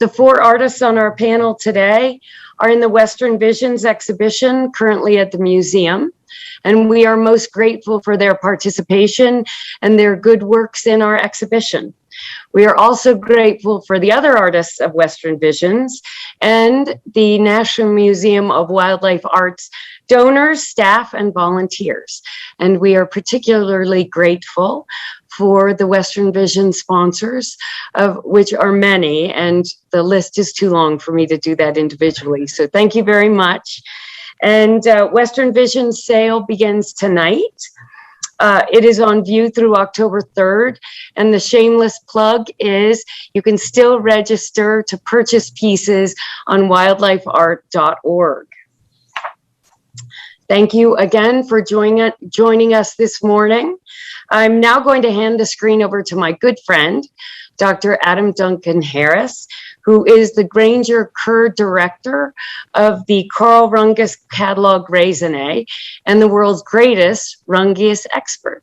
The four artists on our panel today are in the Western Visions exhibition currently at the museum, and we are most grateful for their participation and their good works in our exhibition. We are also grateful for the other artists of Western Visions and the National Museum of Wildlife Art's donors, staff, and volunteers. And we are particularly grateful for the Western Vision sponsors, of which are many, and the list is too long for me to do that individually. So thank you very much. And Western Vision sale begins tonight. It is on view through October 3rd, and the shameless plug is you can still register to purchase pieces on wildlifeart.org. Thank you again for joining us this morning. I'm now going to hand the screen over to my good friend, Dr. Adam Duncan Harris, who is the Grainger Kerr Director of the Carl Rungius Catalogue Raisonné and the world's greatest Rungius expert,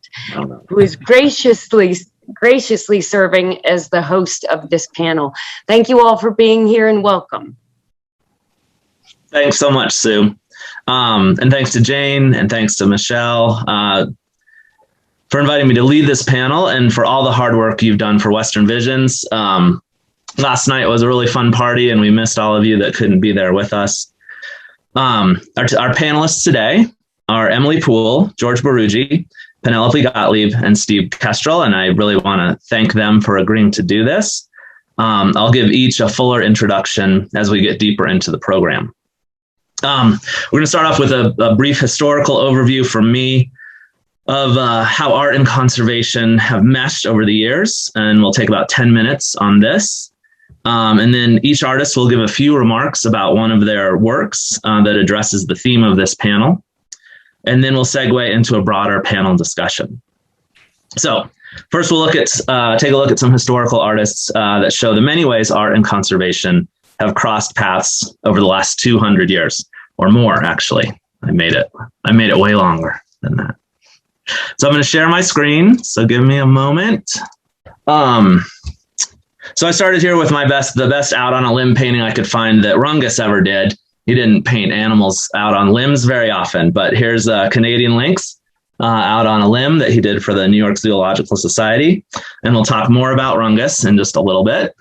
who is graciously serving as the host of this panel. Thank you all for being here and welcome. Thanks so much, Sue. And thanks to Jane and thanks to Michelle for inviting me to lead this panel and for all the hard work you've done for Western Visions. Last night was a really fun party and we missed all of you that couldn't be there with us. Our panelists today are Emily Poole, George Boorujy, Penelope Gottlieb, and Steve Kestrel, and I really want to thank them for agreeing to do this. I'll give each a fuller introduction as we get deeper into the program. We're going to start off with a brief historical overview from me of how art and conservation have meshed over the years, and we'll take about 10 minutes on this. And then each artist will give a few remarks about one of their works that addresses the theme of this panel. And then we'll segue into a broader panel discussion. So first we'll take a look at some historical artists that show the many ways art and conservation have crossed paths over the last 200 years or more, actually. I made it way longer than that. So I'm going to share my screen. So give me a moment. So I started here with the best out on a limb painting I could find that Rungius ever did. He didn't paint animals out on limbs very often, but here's a Canadian lynx out on a limb that he did for the New York Zoological Society. And we'll talk more about Rungius in just a little bit.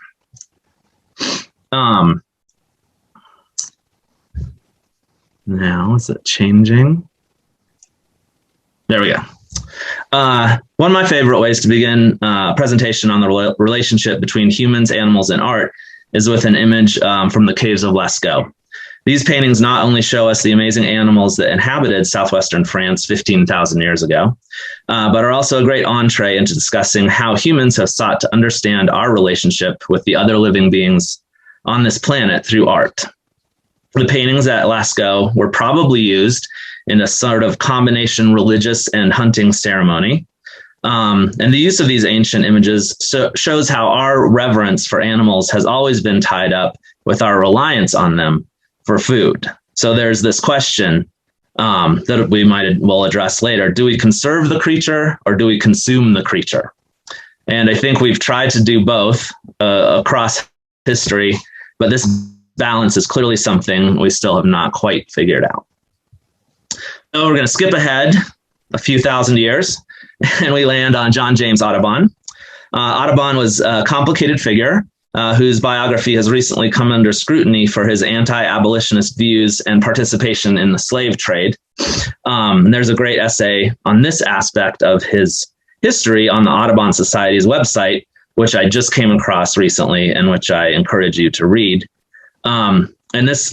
Now, is it changing? There we go. One of my favorite ways to begin a presentation on the relationship between humans, animals, and art is with an image from the caves of Lascaux. These paintings not only show us the amazing animals that inhabited southwestern France 15,000 years ago, but are also a great entree into discussing how humans have sought to understand our relationship with the other living beings on this planet through art. The paintings at Lascaux were probably used in a sort of combination religious and hunting ceremony. And the use of these ancient images shows how our reverence for animals has always been tied up with our reliance on them for food. So there's this question that we'll address later. Do we conserve the creature or do we consume the creature? And I think we've tried to do both across history, but this balance is clearly something we still have not quite figured out. So we're going to skip ahead a few thousand years and we land on John James Audubon. Audubon was a complicated figure whose biography has recently come under scrutiny for his anti-abolitionist views and participation in the slave trade. And there's a great essay on this aspect of his history on the Audubon Society's website, which I just came across recently and which I encourage you to read. And this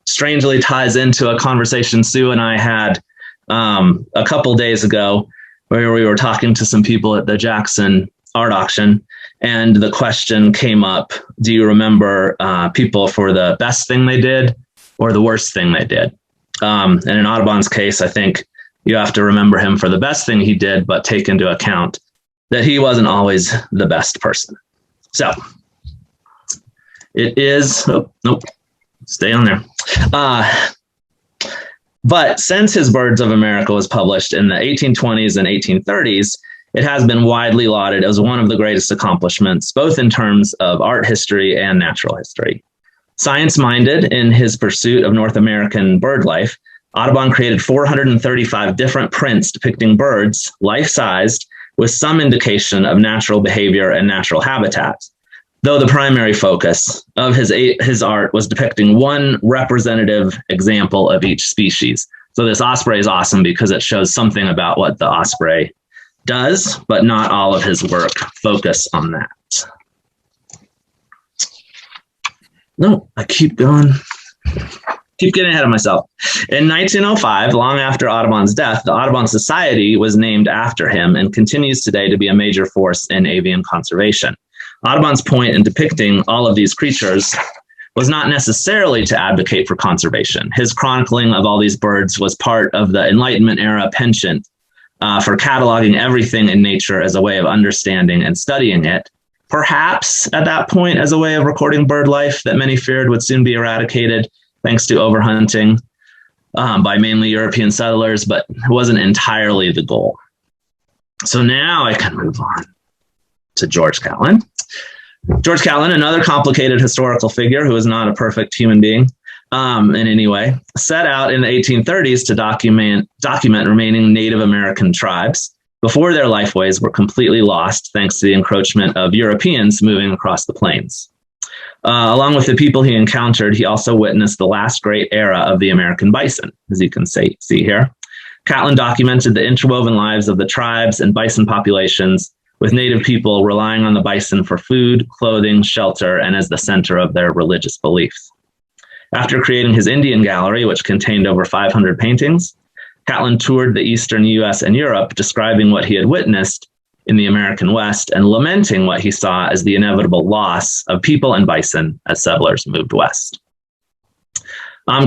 strangely ties into a conversation Sue and I had a couple days ago where we were talking to some people at the Jackson art auction, and the question came up, do you remember people for the best thing they did or the worst thing they did? And in Audubon's case, I think you have to remember him for the best thing he did, but take into account that he wasn't always the best person. So it is, nope, stay on there. But since his Birds of America was published in the 1820s and 1830s, it has been widely lauded as one of the greatest accomplishments, both in terms of art history and natural history. Science-minded in his pursuit of North American bird life, Audubon created 435 different prints depicting birds, life-sized, with some indication of natural behavior and natural habitat, though the primary focus of his art was depicting one representative example of each species. So this osprey is awesome because it shows something about what the osprey does, but not all of his work focus on that. No, I keep going. Keep getting ahead of myself. In 1905, long after Audubon's death, the Audubon Society was named after him and continues today to be a major force in avian conservation. Audubon's point in depicting all of these creatures was not necessarily to advocate for conservation. His chronicling of all these birds was part of the Enlightenment era penchant for cataloging everything in nature as a way of understanding and studying it, perhaps at that point as a way of recording bird life that many feared would soon be eradicated thanks to overhunting by mainly European settlers, but it wasn't entirely the goal. So now I can move on to George Catlin. George Catlin, another complicated historical figure who is not a perfect human being in any way, set out in the 1830s to document remaining Native American tribes before their lifeways were completely lost thanks to the encroachment of Europeans moving across the plains. Along with the people he encountered, he also witnessed the last great era of the American bison, as you can see here. Catlin documented the interwoven lives of the tribes and bison populations, with Native people relying on the bison for food, clothing, shelter, and as the center of their religious beliefs. After creating his Indian gallery, which contained over 500 paintings, Catlin toured the eastern US and Europe, describing what he had witnessed in the American West and lamenting what he saw as the inevitable loss of people and bison as settlers moved west.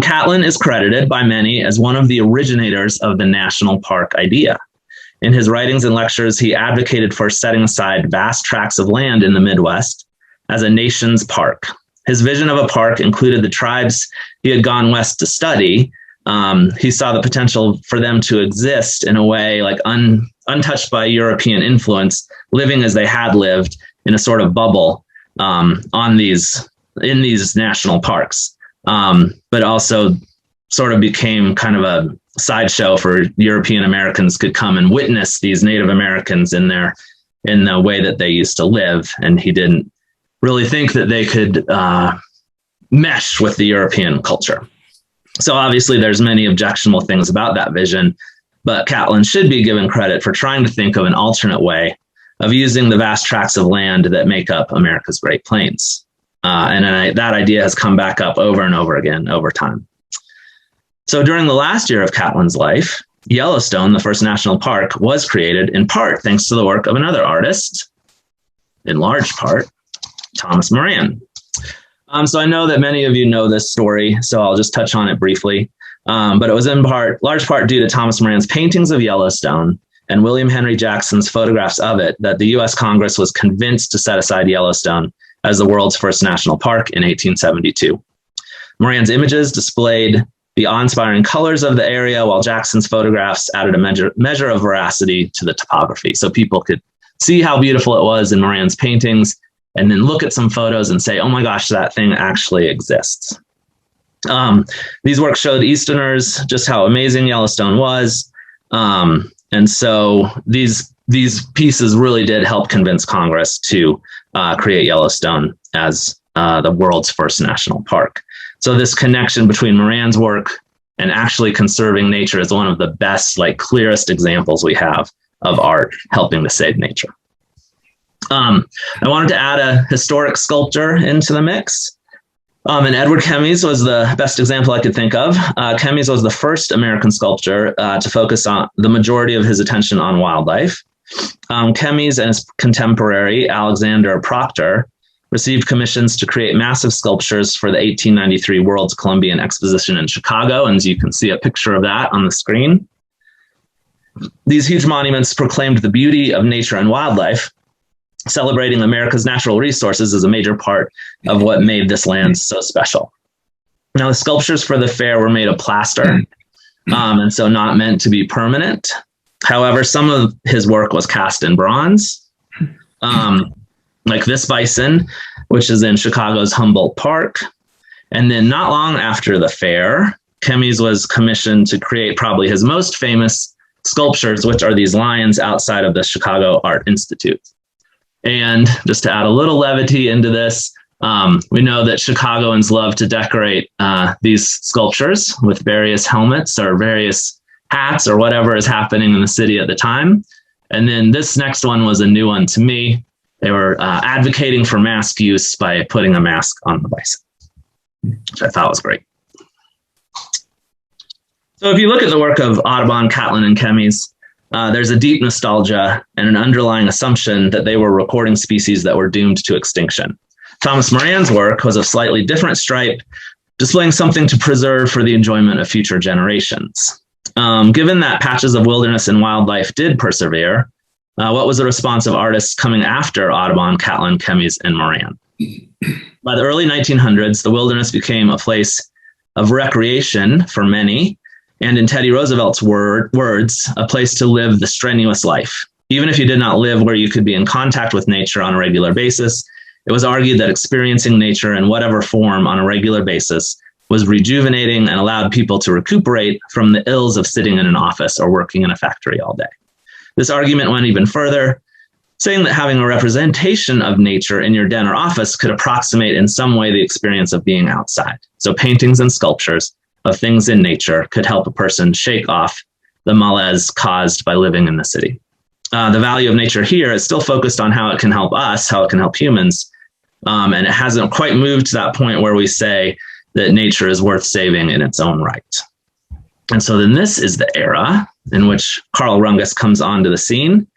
Catlin is credited by many as one of the originators of the national park idea. In his writings and lectures, he advocated for setting aside vast tracts of land in the Midwest as a nation's park. His vision of a park included the tribes he had gone west to study. He saw the potential for them to exist in a way like untouched by European influence, living as they had lived in a sort of bubble in these national parks, but also sort of became kind of a sideshow for European Americans could come and witness these Native Americans in the way that they used to live. And he didn't really think that they could mesh with the European culture. So obviously there's many objectionable things about that vision, but Catlin should be given credit for trying to think of an alternate way of using the vast tracts of land that make up America's Great Plains. That idea has come back up over and over again over time. So during the last year of Catlin's life, Yellowstone, the first national park, was created in part thanks to the work of another artist, in large part, Thomas Moran. So I know that many of you know this story, so I'll just touch on it briefly. But it was in large part due to Thomas Moran's paintings of Yellowstone and William Henry Jackson's photographs of it that the U.S. Congress was convinced to set aside Yellowstone as the world's first national park in 1872. Moran's images displayed the awe-inspiring colors of the area, while Jackson's photographs added a measure of veracity to the topography. So people could see how beautiful it was in Moran's paintings and then look at some photos and say, oh my gosh, that thing actually exists. These works showed Easterners just how amazing Yellowstone was. And so these pieces really did help convince Congress to create Yellowstone as the world's first national park. So this connection between Moran's work and actually conserving nature is one of the best, clearest examples we have of art helping to save nature. I wanted to add a historic sculptor into the mix. And Edward Kemys was the best example I could think of. Kemys was the first American sculptor to focus on the majority of his attention on wildlife. Kemys and his contemporary, Alexander Proctor, received commissions to create massive sculptures for the 1893 World's Columbian Exposition in Chicago, and you can see a picture of that on the screen. These huge monuments proclaimed the beauty of nature and wildlife. Celebrating America's natural resources is a major part of what made this land so special. Now, the sculptures for the fair were made of plaster, and so not meant to be permanent. However, some of his work was cast in bronze, like this bison, which is in Chicago's Humboldt Park. And then not long after the fair, Kemys was commissioned to create probably his most famous sculptures, which are these lions outside of the Chicago Art Institute. And just to add a little levity into this, we know that Chicagoans love to decorate these sculptures with various helmets or various hats or whatever is happening in the city at the time. And then this next one was a new one to me. They were advocating for mask use by putting a mask on the bison, which I thought was great. So if you look at the work of Audubon, Catlin, and Kemys, there's a deep nostalgia and an underlying assumption that they were recording species that were doomed to extinction. Thomas Moran's work was of slightly different stripe, displaying something to preserve for the enjoyment of future generations. Given that patches of wilderness and wildlife did persevere, what was the response of artists coming after Audubon, Catlin, Kemys, and Moran? By the early 1900s, the wilderness became a place of recreation for many, and in Teddy Roosevelt's words, a place to live the strenuous life. Even if you did not live where you could be in contact with nature on a regular basis, it was argued that experiencing nature in whatever form on a regular basis was rejuvenating and allowed people to recuperate from the ills of sitting in an office or working in a factory all day. This argument went even further, saying that having a representation of nature in your den or office could approximate in some way the experience of being outside. So paintings and sculptures of things in nature could help a person shake off the malaise caused by living in the city. The value of nature here is still focused on how it can help us, how it can help humans, and it hasn't quite moved to that point where we say that nature is worth saving in its own right. And so then this is the era in which Carl Rungius comes onto the scene.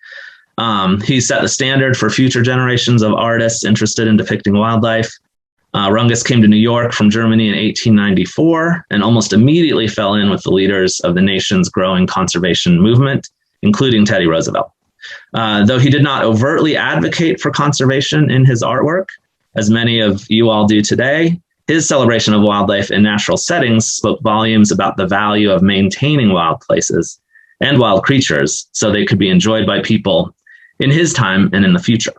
He set the standard for future generations of artists interested in depicting wildlife. Rungius came to New York from Germany in 1894 and almost immediately fell in with the leaders of the nation's growing conservation movement, including Teddy Roosevelt. Though he did not overtly advocate for conservation in his artwork, as many of you all do today, his celebration of wildlife in natural settings spoke volumes about the value of maintaining wild places and wild creatures so they could be enjoyed by people in his time and in the future.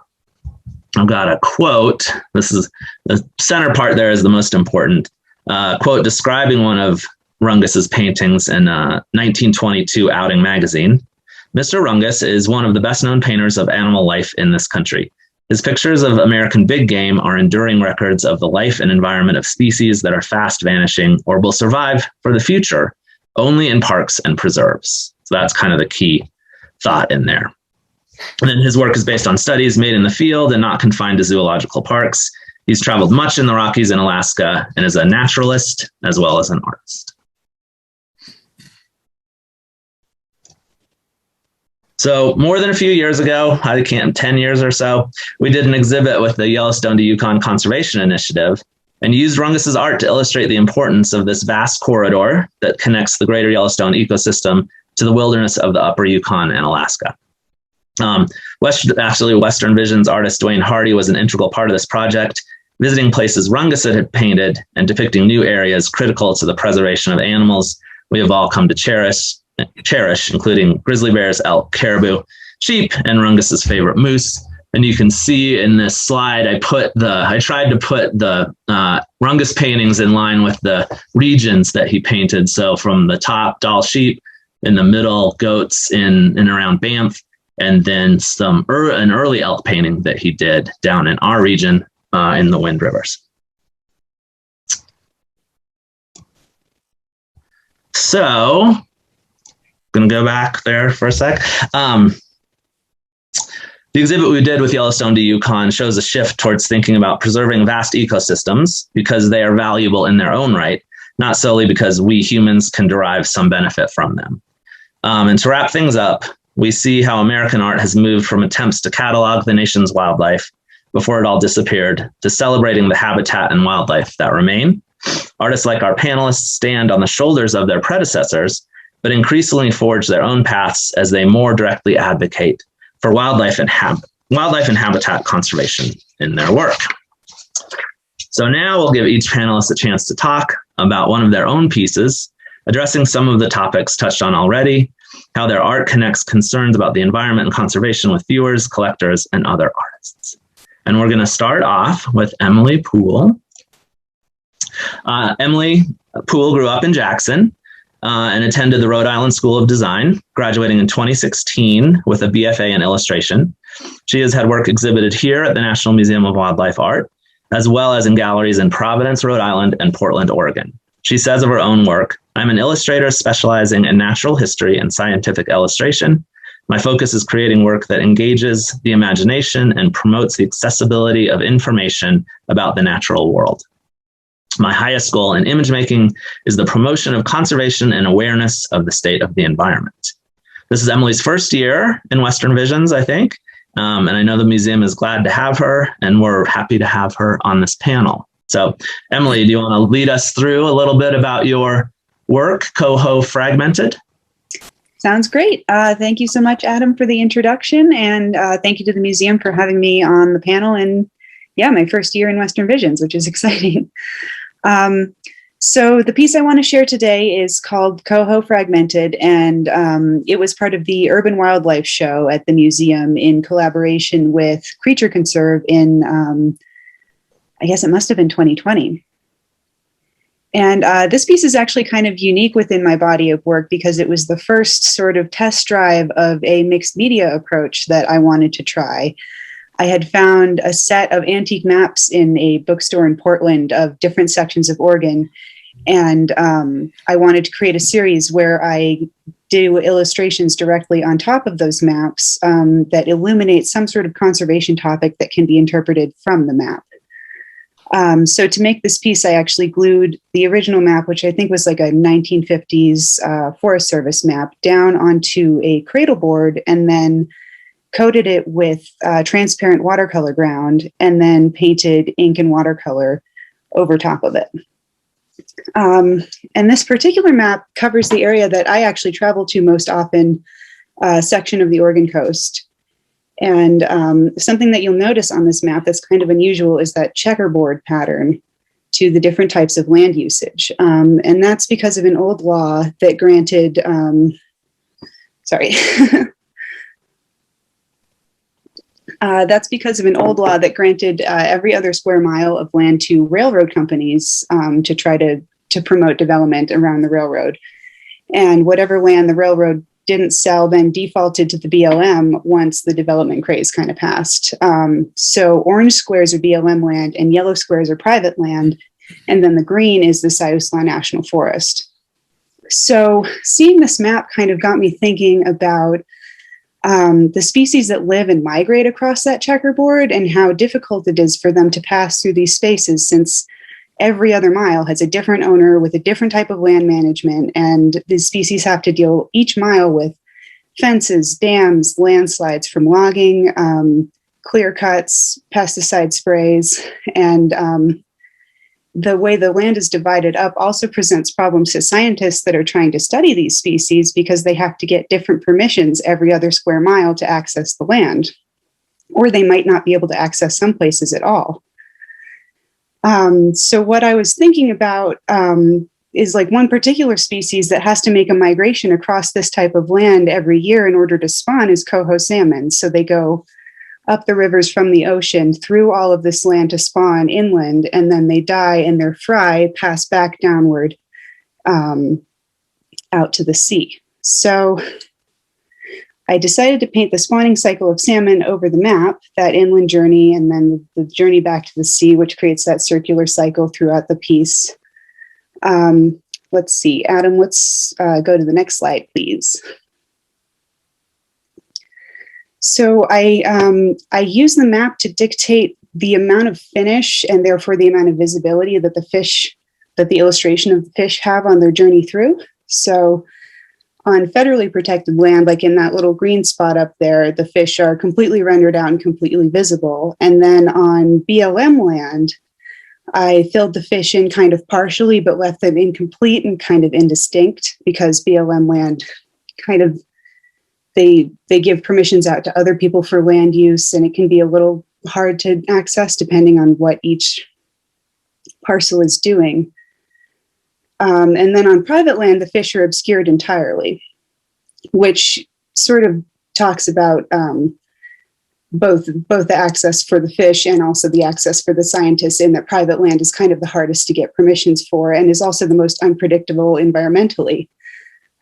I've got a quote. This is the center part there is the most important quote describing one of Rungius's paintings in 1922 Outing magazine. Mr. Rungius is one of the best known painters of animal life in this country. His pictures of American big game are enduring records of the life and environment of species that are fast vanishing or will survive for the future only in parks and preserves. So that's kind of the key thought in there. And then his work is based on studies made in the field and not confined to zoological parks. He's traveled much in the Rockies and Alaska and is a naturalist as well as an artist. So more than a few years ago, I can't, 10 years or so, we did an exhibit with the Yellowstone to Yukon Conservation Initiative and used Rungius's art to illustrate the importance of this vast corridor that connects the greater Yellowstone ecosystem to the wilderness of the upper Yukon and Alaska. Western Vision's artist Dwayne Hardy was an integral part of this project, visiting places Rungius had painted and depicting new areas critical to the preservation of animals we have all come to cherish, including grizzly bears, elk, caribou, sheep, and Rungius's favorite moose. And you can see in this slide, I tried to put the Rungius paintings in line with the regions that he painted. So from the top, Dall sheep, in the middle, goats in and around Banff, and then an early elk painting that he did down in our region in the Wind Rivers. So, going to go back there for a sec. The exhibit we did with Yellowstone to Yukon shows a shift towards thinking about preserving vast ecosystems because they are valuable in their own right, not solely because we humans can derive some benefit from them. And to wrap things up, we see how American art has moved from attempts to catalog the nation's wildlife before it all disappeared to celebrating the habitat and wildlife that remain. Artists like our panelists stand on the shoulders of their predecessors, but increasingly forge their own paths as they more directly advocate for wildlife and habitat conservation in their work. So now we'll give each panelist a chance to talk about one of their own pieces, addressing some of the topics touched on already, how their art connects concerns about the environment and conservation with viewers, collectors, and other artists. And we're going to start off with Emily Poole. Emily Poole grew up in Jackson and attended the Rhode Island School of Design, graduating in 2016 with a BFA in illustration. She has had work exhibited here at the National Museum of Wildlife Art, as well as in galleries in Providence, Rhode Island, and Portland, Oregon. She says of her own work, "I'm an illustrator specializing in natural history and scientific illustration. My focus is creating work that engages the imagination and promotes the accessibility of information about the natural world. My highest goal in image making is the promotion of conservation and awareness of the state of the environment." This is Emily's first year in Western Visions, I think. And I know the museum is glad to have her, and we're happy to have her on this panel. So, Emily, do you want to lead us through a little bit about your work, Coho Fragmented? Sounds great. Thank you so much, Adam, for the introduction, and thank you to the museum for having me on the panel. And yeah, my first year in Western Visions, which is exciting. So the piece I want to share today is called Coho Fragmented, and it was part of the Urban Wildlife Show at the museum in collaboration with Creature Conserve in, I guess it must have been 2020. And this piece is actually kind of unique within my body of work because it was the first sort of test drive of a mixed media approach that I wanted to try. I had found a set of antique maps in a bookstore in Portland of different sections of Oregon. And I wanted to create a series where I do illustrations directly on top of those maps that illuminate some sort of conservation topic that can be interpreted from the map. So to make this piece, I actually glued the original map, which I think was like a 1950s Forest Service map, down onto a cradle board and then coated it with transparent watercolor ground and then painted ink and watercolor over top of it. And this particular map covers the area that I actually travel to most often, section of the Oregon coast. And something that you'll notice on this map that's kind of unusual is that checkerboard pattern to the different types of land usage. And that's because of an old law that granted, that's because of an old law that granted every other square mile of land to railroad companies to try to promote development around the railroad. And whatever land the railroad didn't sell then defaulted to the BLM once the development craze kind of passed. So orange squares are BLM land and yellow squares are private land. And then the green is the Siuslaw National Forest. So seeing this map kind of got me thinking about the species that live and migrate across that checkerboard and how difficult it is for them to pass through these spaces since every other mile has a different owner with a different type of land management. And these species have to deal each mile with fences, dams, landslides from logging, clear cuts, pesticide sprays, and the way the land is divided up also presents problems to scientists that are trying to study these species because they have to get different permissions every other square mile to access the land, or they might not be able to access some places at all. So what I was thinking about is like one particular species that has to make a migration across this type of land every year in order to spawn is coho salmon. So they go up the rivers from the ocean through all of this land to spawn inland, and then they die and their fry pass back downward out to the sea. So I decided to paint the spawning cycle of salmon over the map, that inland journey, and then the journey back to the sea, which creates that circular cycle throughout the piece. Let's see, Adam, let's go to the next slide, please. So I use the map to dictate the amount of finish and therefore the amount of visibility that the illustration of the fish have on their journey through. So on federally protected land, like in that little green spot up there, the fish are completely rendered out and completely visible. And then on BLM land, I filled the fish in kind of partially, but left them incomplete and kind of indistinct because BLM land kind of, they give permissions out to other people for land use, and it can be a little hard to access depending on what each parcel is doing. And then on private land, the fish are obscured entirely. which sort of talks about both the access for the fish and also the access for the scientists, in that private land is kind of the hardest to get permissions for and is also the most unpredictable environmentally.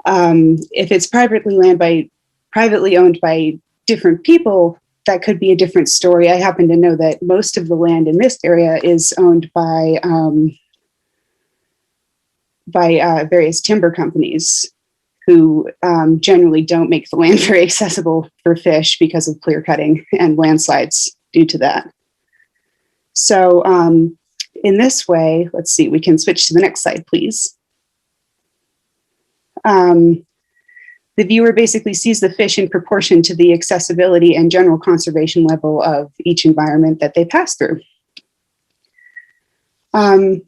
If it's privately owned by different people, that could be a different story. I happen to know that most of the land in this area is owned by various timber companies who generally don't make the land very accessible for fish because of clear cutting and landslides due to that. So in this way, let's see, we can switch to the next slide, please. The viewer basically sees the fish in proportion to the accessibility and general conservation level of each environment that they pass through. And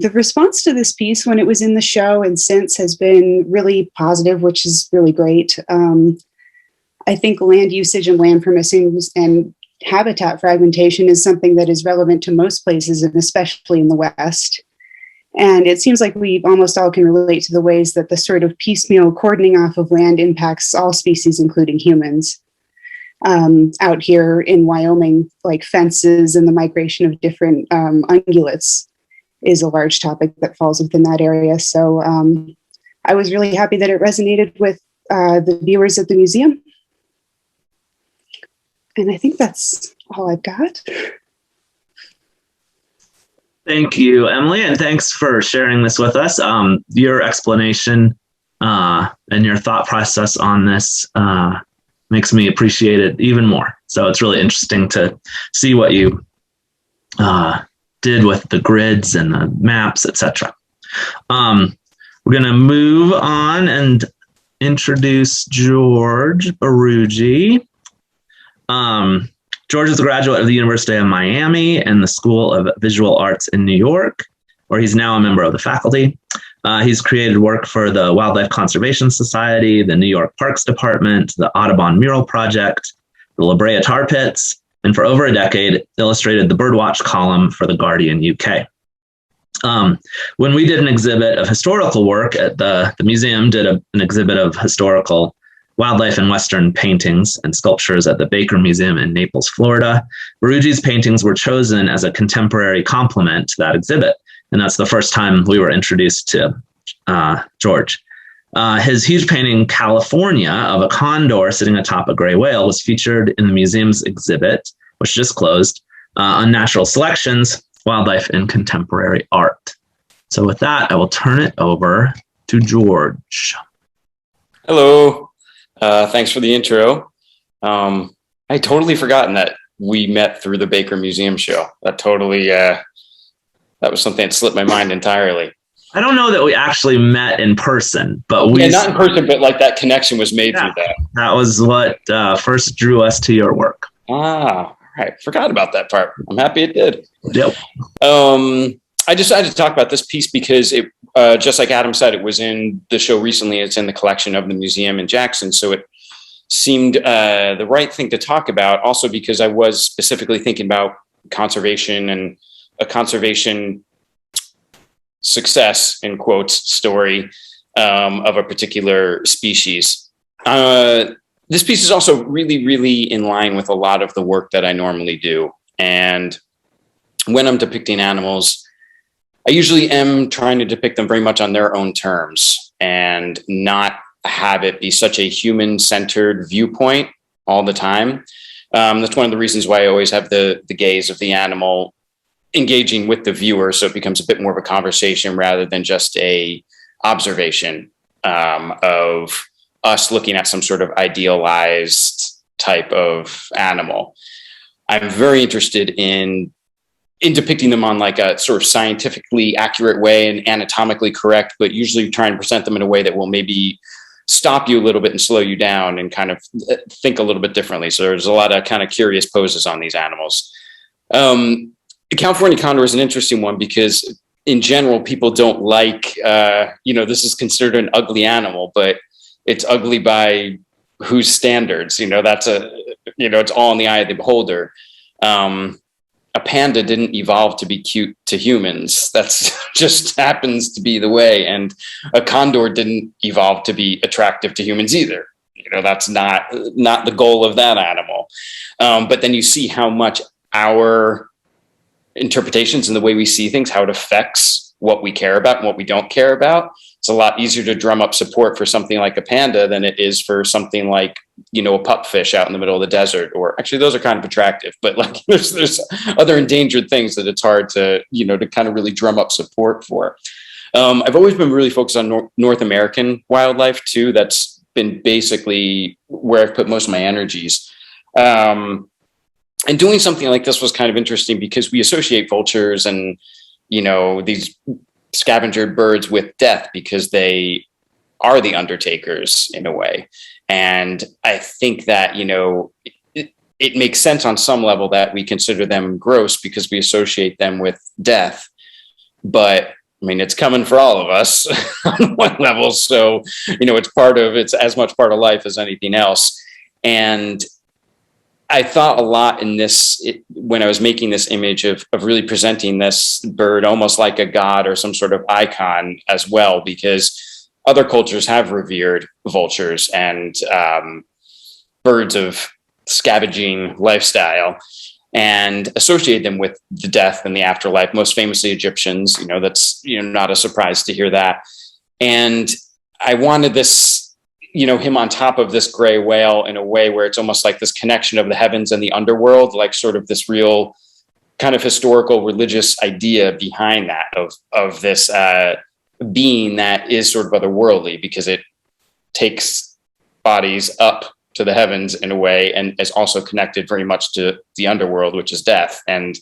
the response to this piece when it was in the show and since has been really positive, which is really great. I think land usage and land permissions and habitat fragmentation is something that is relevant to most places, and especially in the West. And it seems like we almost all can relate to the ways that the sort of piecemeal cordoning off of land impacts all species, including humans. Out here in Wyoming, like fences and the migration of different ungulates is a large topic that falls within that area. So I was really happy that it resonated with the viewers at the museum. And I think that's all I've got. Thank you, Emily, and thanks for sharing this with us. Your explanation and your thought process on this makes me appreciate it even more. So it's really interesting to see what you did with the grids and the maps, etc. We're going to move on and introduce George Beruji. George is a graduate of the University of Miami and the School of Visual Arts in New York, where he's now a member of the faculty. He's created work for the Wildlife Conservation Society, the New York Parks Department, the Audubon Mural Project, the La Brea Tar Pits, and for over a decade, illustrated the Birdwatch column for The Guardian UK. When we did an exhibit of historical work at the museum, did an exhibit of historical wildlife and Western paintings and sculptures at the Baker Museum in Naples, Florida, Boorujy's paintings were chosen as a contemporary complement to that exhibit. And that's the first time we were introduced to George. His huge painting, California, of a condor sitting atop a gray whale was featured in the museum's exhibit, which just closed, on natural selections, wildlife, and contemporary art. So with that, I will turn it over to George. Hello. Thanks for the intro. I had totally forgotten that we met through the Baker Museum show. That totally, that was something that slipped my mind entirely. I don't know that we actually met in person, but we... Yeah, not in person, but like that connection was made through that. That was what first drew us to your work. Ah, all right. Forgot about that part. I'm happy it did. Yep. I decided to talk about this piece because it, just like Adam said, it was in the show recently. It's in the collection of the museum in Jackson. So it seemed the right thing to talk about, also because I was specifically thinking about conservation and a conservation success, in quotes, story of a particular species. This piece is also really, really in line with a lot of the work that I normally do. And when I'm depicting animals, I usually am trying to depict them very much on their own terms and not have it be such a human-centered viewpoint all the time. That's one of the reasons why I always have the gaze of the animal engaging with the viewer, so it becomes a bit more of a conversation rather than just a observation of us looking at some sort of idealized type of animal. I'm very interested in depicting them on like a sort of scientifically accurate way and anatomically correct, but usually trying to present them in a way that will maybe stop you a little bit and slow you down and kind of think a little bit differently. So there's a lot of kind of curious poses on these animals. The California condor is an interesting one because in general, people don't like, this is considered an ugly animal, but it's ugly by whose standards, that's it's all in the eye of the beholder. a panda didn't evolve to be cute to humans. That's just happens to be the way. And a condor didn't evolve to be attractive to humans either. You know, that's not the goal of that animal. But then you see how much our interpretations and the way we see things, how it affects what we care about and what we don't care about. It's a lot easier to drum up support for something like a panda than it is for something like, you know, a pupfish out in the middle of the desert. Or actually, those are kind of attractive, but like there's other endangered things that it's hard to, you know, to kind of really drum up support for. I've always been really focused on North American wildlife too. That's been basically where I've put most of my energies. And doing something like this was kind of interesting because we associate vultures and, you know, these scavenger birds with death because they are the undertakers in a way. And I think that, you know, it makes sense on some level that we consider them gross because we associate them with death. But I mean, it's coming for all of us on one level. So, you know, it's as much part of life as anything else. And I thought a lot in this when I was making this image of really presenting this bird almost like a god or some sort of icon as well, because other cultures have revered vultures and birds of scavenging lifestyle and associate them with the death and the afterlife, most famously Egyptians. You know, that's, you know, not a surprise to hear that. And I wanted this, you know, him on top of this gray whale in a way where it's almost like this connection of the heavens and the underworld, like sort of this real kind of historical religious idea behind that of this being that is sort of otherworldly because it takes bodies up to the heavens in a way and is also connected very much to the underworld, which is death. And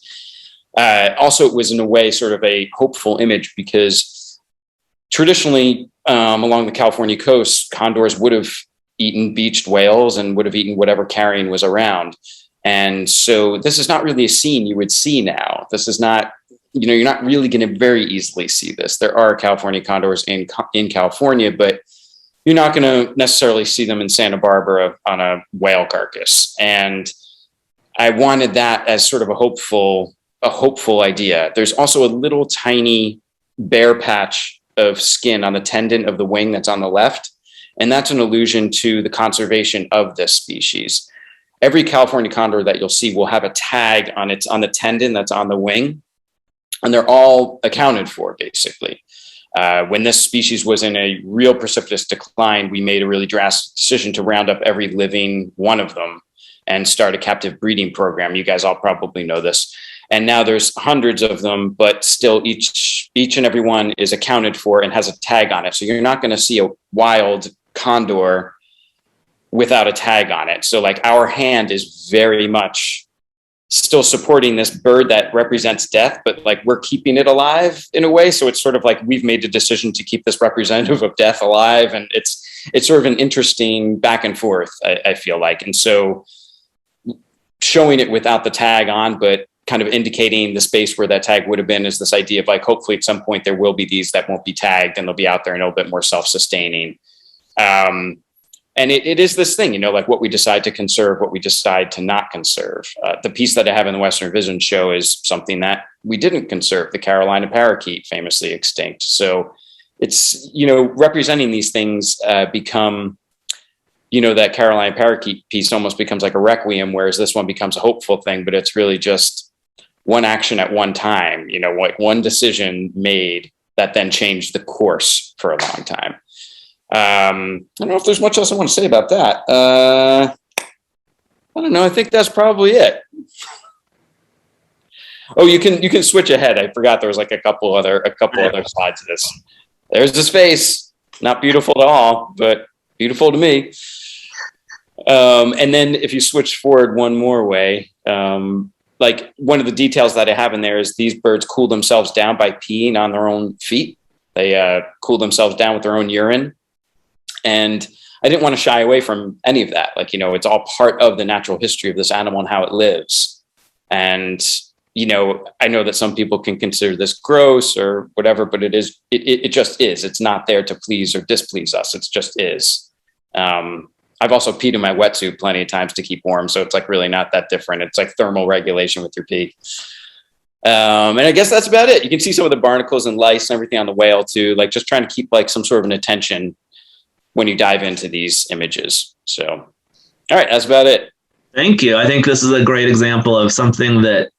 also it was in a way sort of a hopeful image because traditionally, along the California coast, condors would have eaten beached whales and would have eaten whatever carrion was around. And so this is not really a scene you would see now. This is not, you know, you're not really going to very easily see this. There are California condors in California, but you're not going to necessarily see them in Santa Barbara on a whale carcass. And I wanted that as sort of a hopeful idea. There's also a little tiny bare patch of skin on the tendon of the wing that's on the left. And that's an allusion to the conservation of this species. Every California condor that you'll see will have a tag on the tendon that's on the wing. And they're all accounted for basically. When this species was in a real precipitous decline, we made a really drastic decision to round up every living one of them and start a captive breeding program. You guys all probably know this. And now there's hundreds of them, but still each and every one is accounted for and has a tag on it. So you're not going to see a wild condor without a tag on it. So like our hand is very much still supporting this bird that represents death, but like we're keeping it alive in a way. So it's sort of like we've made the decision to keep this representative of death alive. And it's sort of an interesting back and forth, I feel like. And so showing it without the tag on, but kind of indicating the space where that tag would have been is this idea of like, hopefully at some point there will be these that won't be tagged and they'll be out there and a little bit more self-sustaining. And it is this thing, you know, like what we decide to conserve, what we decide to not conserve. The piece that I have in the Western Vision show is something that we didn't conserve, the Carolina parakeet, famously extinct. So it's, you know, representing these things become, you know, that Carolina parakeet piece almost becomes like a requiem, whereas this one becomes a hopeful thing, but it's really just one action at one time, you know, like one decision made that then changed the course for a long time. I don't know if there's much else I want to say about that. I don't know. I think that's probably it. Oh, you can switch ahead. I forgot there was like a couple other slides of this. There's the space. Not beautiful at all, but beautiful to me. And then if you switch forward one more way, like one of the details that I have in there is these birds cool themselves down by peeing on their own feet. They cool themselves down with their own urine. And I didn't want to shy away from any of that. Like, you know, it's all part of the natural history of this animal and how it lives. And, you know, I know that some people can consider this gross or whatever, but it just is. It's not there to please or displease us. It just is. I've also peed in my wetsuit plenty of times to keep warm. So it's like really not that different. It's like thermal regulation with your pee. And I guess that's about it. You can see some of the barnacles and lice and everything on the whale too, like just trying to keep like some sort of an attention when you dive into these images. So, all right, that's about it. Thank you. I think this is a great example of something that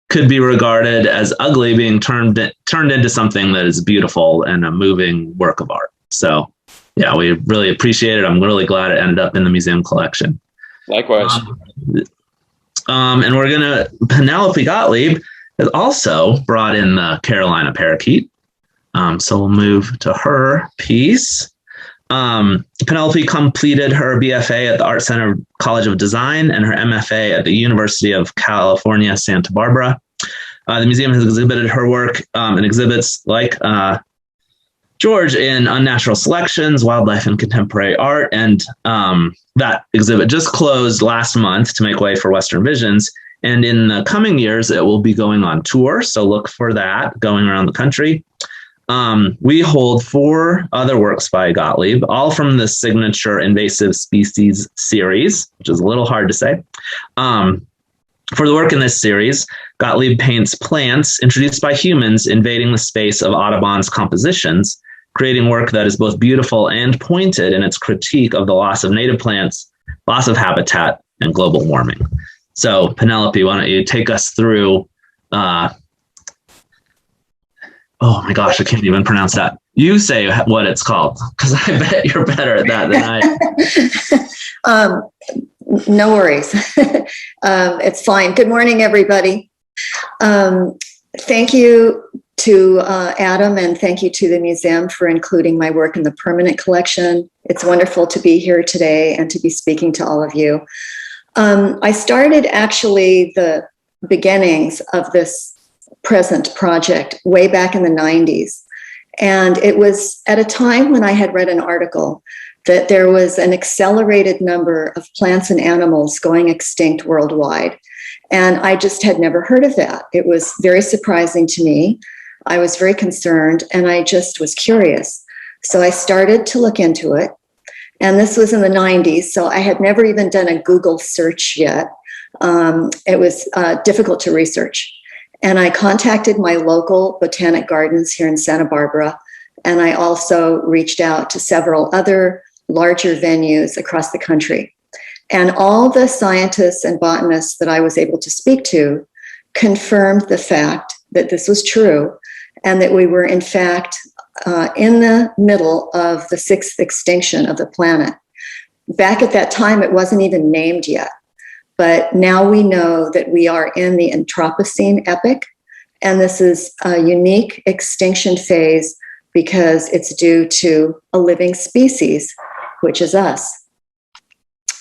could be regarded as ugly being turned into something that is beautiful and a moving work of art. So yeah, we really appreciate it. I'm really glad it ended up in the museum collection. Likewise. And Penelope Gottlieb has also brought in the Carolina parakeet. So we'll move to her piece. Penelope completed her BFA at the Art Center College of Design and her MFA at the University of California, Santa Barbara. The museum has exhibited her work in exhibits like George in Unnatural Selections, Wildlife and Contemporary Art, and that exhibit just closed last month to make way for Western Visions. And in the coming years, it will be going on tour, so look for that going around the country. We hold 4 other works by Gottlieb, all from the signature invasive species series, which is a little hard to say. For the work in this series, Gottlieb paints plants introduced by humans invading the space of Audubon's compositions, creating work that is both beautiful and pointed in its critique of the loss of native plants, loss of habitat, and global warming. So, Penelope, why don't you take us through oh my gosh, I can't even pronounce that. You say what it's called, because I bet you're better at that than I am. No worries. It's fine. Good morning, everybody. Thank you to Adam, and thank you to the museum for including my work in the permanent collection. It's wonderful to be here today and to be speaking to all of you. I started actually the beginnings of this present project way back in the 90s. And it was at a time when I had read an article that there was an accelerated number of plants and animals going extinct worldwide. And I just had never heard of that. It was very surprising to me. I was very concerned and I just was curious. So I started to look into it. And this was in the 90s, so I had never even done a Google search yet. It was difficult to research. And I contacted my local botanic gardens here in Santa Barbara. And I also reached out to several other larger venues across the country. And all the scientists and botanists that I was able to speak to confirmed the fact that this was true and that we were, in fact, in the middle of the 6th extinction of the planet. Back at that time, it wasn't even named yet. But now we know that we are in the Anthropocene epoch, and this is a unique extinction phase because it's due to a living species, which is us.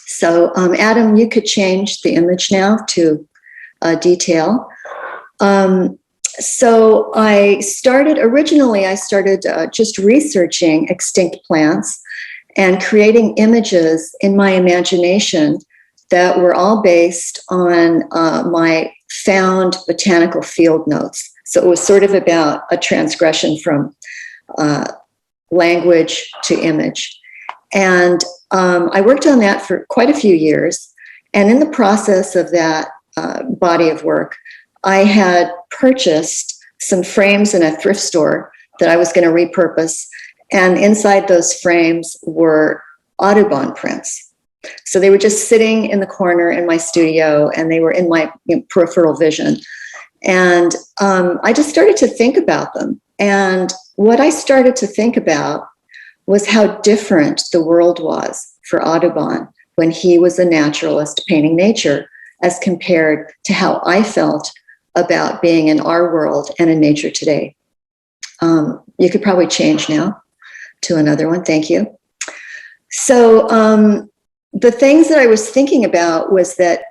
So, Adam, you could change the image now to detail. So I started just researching extinct plants and creating images in my imagination that were all based on my found botanical field notes. So it was sort of about a transgression from language to image. And I worked on that for quite a few years. And in the process of that body of work, I had purchased some frames in a thrift store that I was going to repurpose. And inside those frames were Audubon prints. So they were just sitting in the corner in my studio and they were in my peripheral vision. And I just started to think about them. And what I started to think about was how different the world was for Audubon when he was a naturalist painting nature as compared to how I felt about being in our world and in nature today. You could probably change now to another one. Thank you. So the things that I was thinking about was that,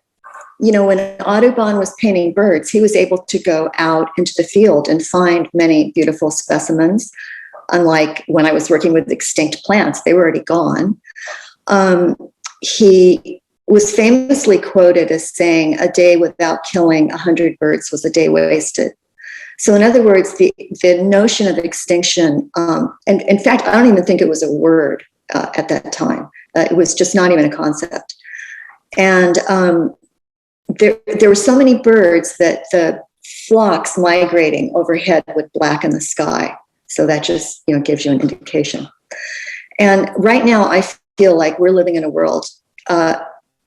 when Audubon was painting birds, he was able to go out into the field and find many beautiful specimens. Unlike when I was working with extinct plants, they were already gone. He was famously quoted as saying, "A day without killing 100 birds was a day wasted." So in other words, the notion of extinction, and in fact, I don't even think it was a word at that time. It was just not even a concept. And there were so many birds that the flocks migrating overhead would blacken the sky. So that just, gives you an indication. And right now, I feel like we're living in a world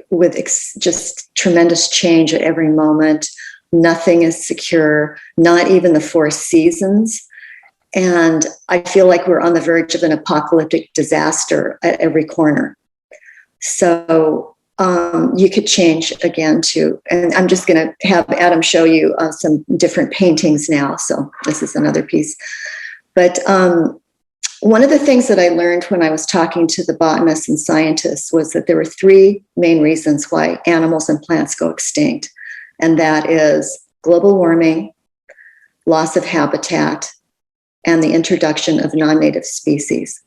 with just tremendous change at every moment. Nothing is secure, not even the four seasons. And I feel like we're on the verge of an apocalyptic disaster at every corner. So you could change again too. And I'm just going to have Adam show you some different paintings now. So this is another piece. But one of the things that I learned when I was talking to the botanists and scientists was that there were three main reasons why animals and plants go extinct. And that is global warming, loss of habitat, and the introduction of non-native species.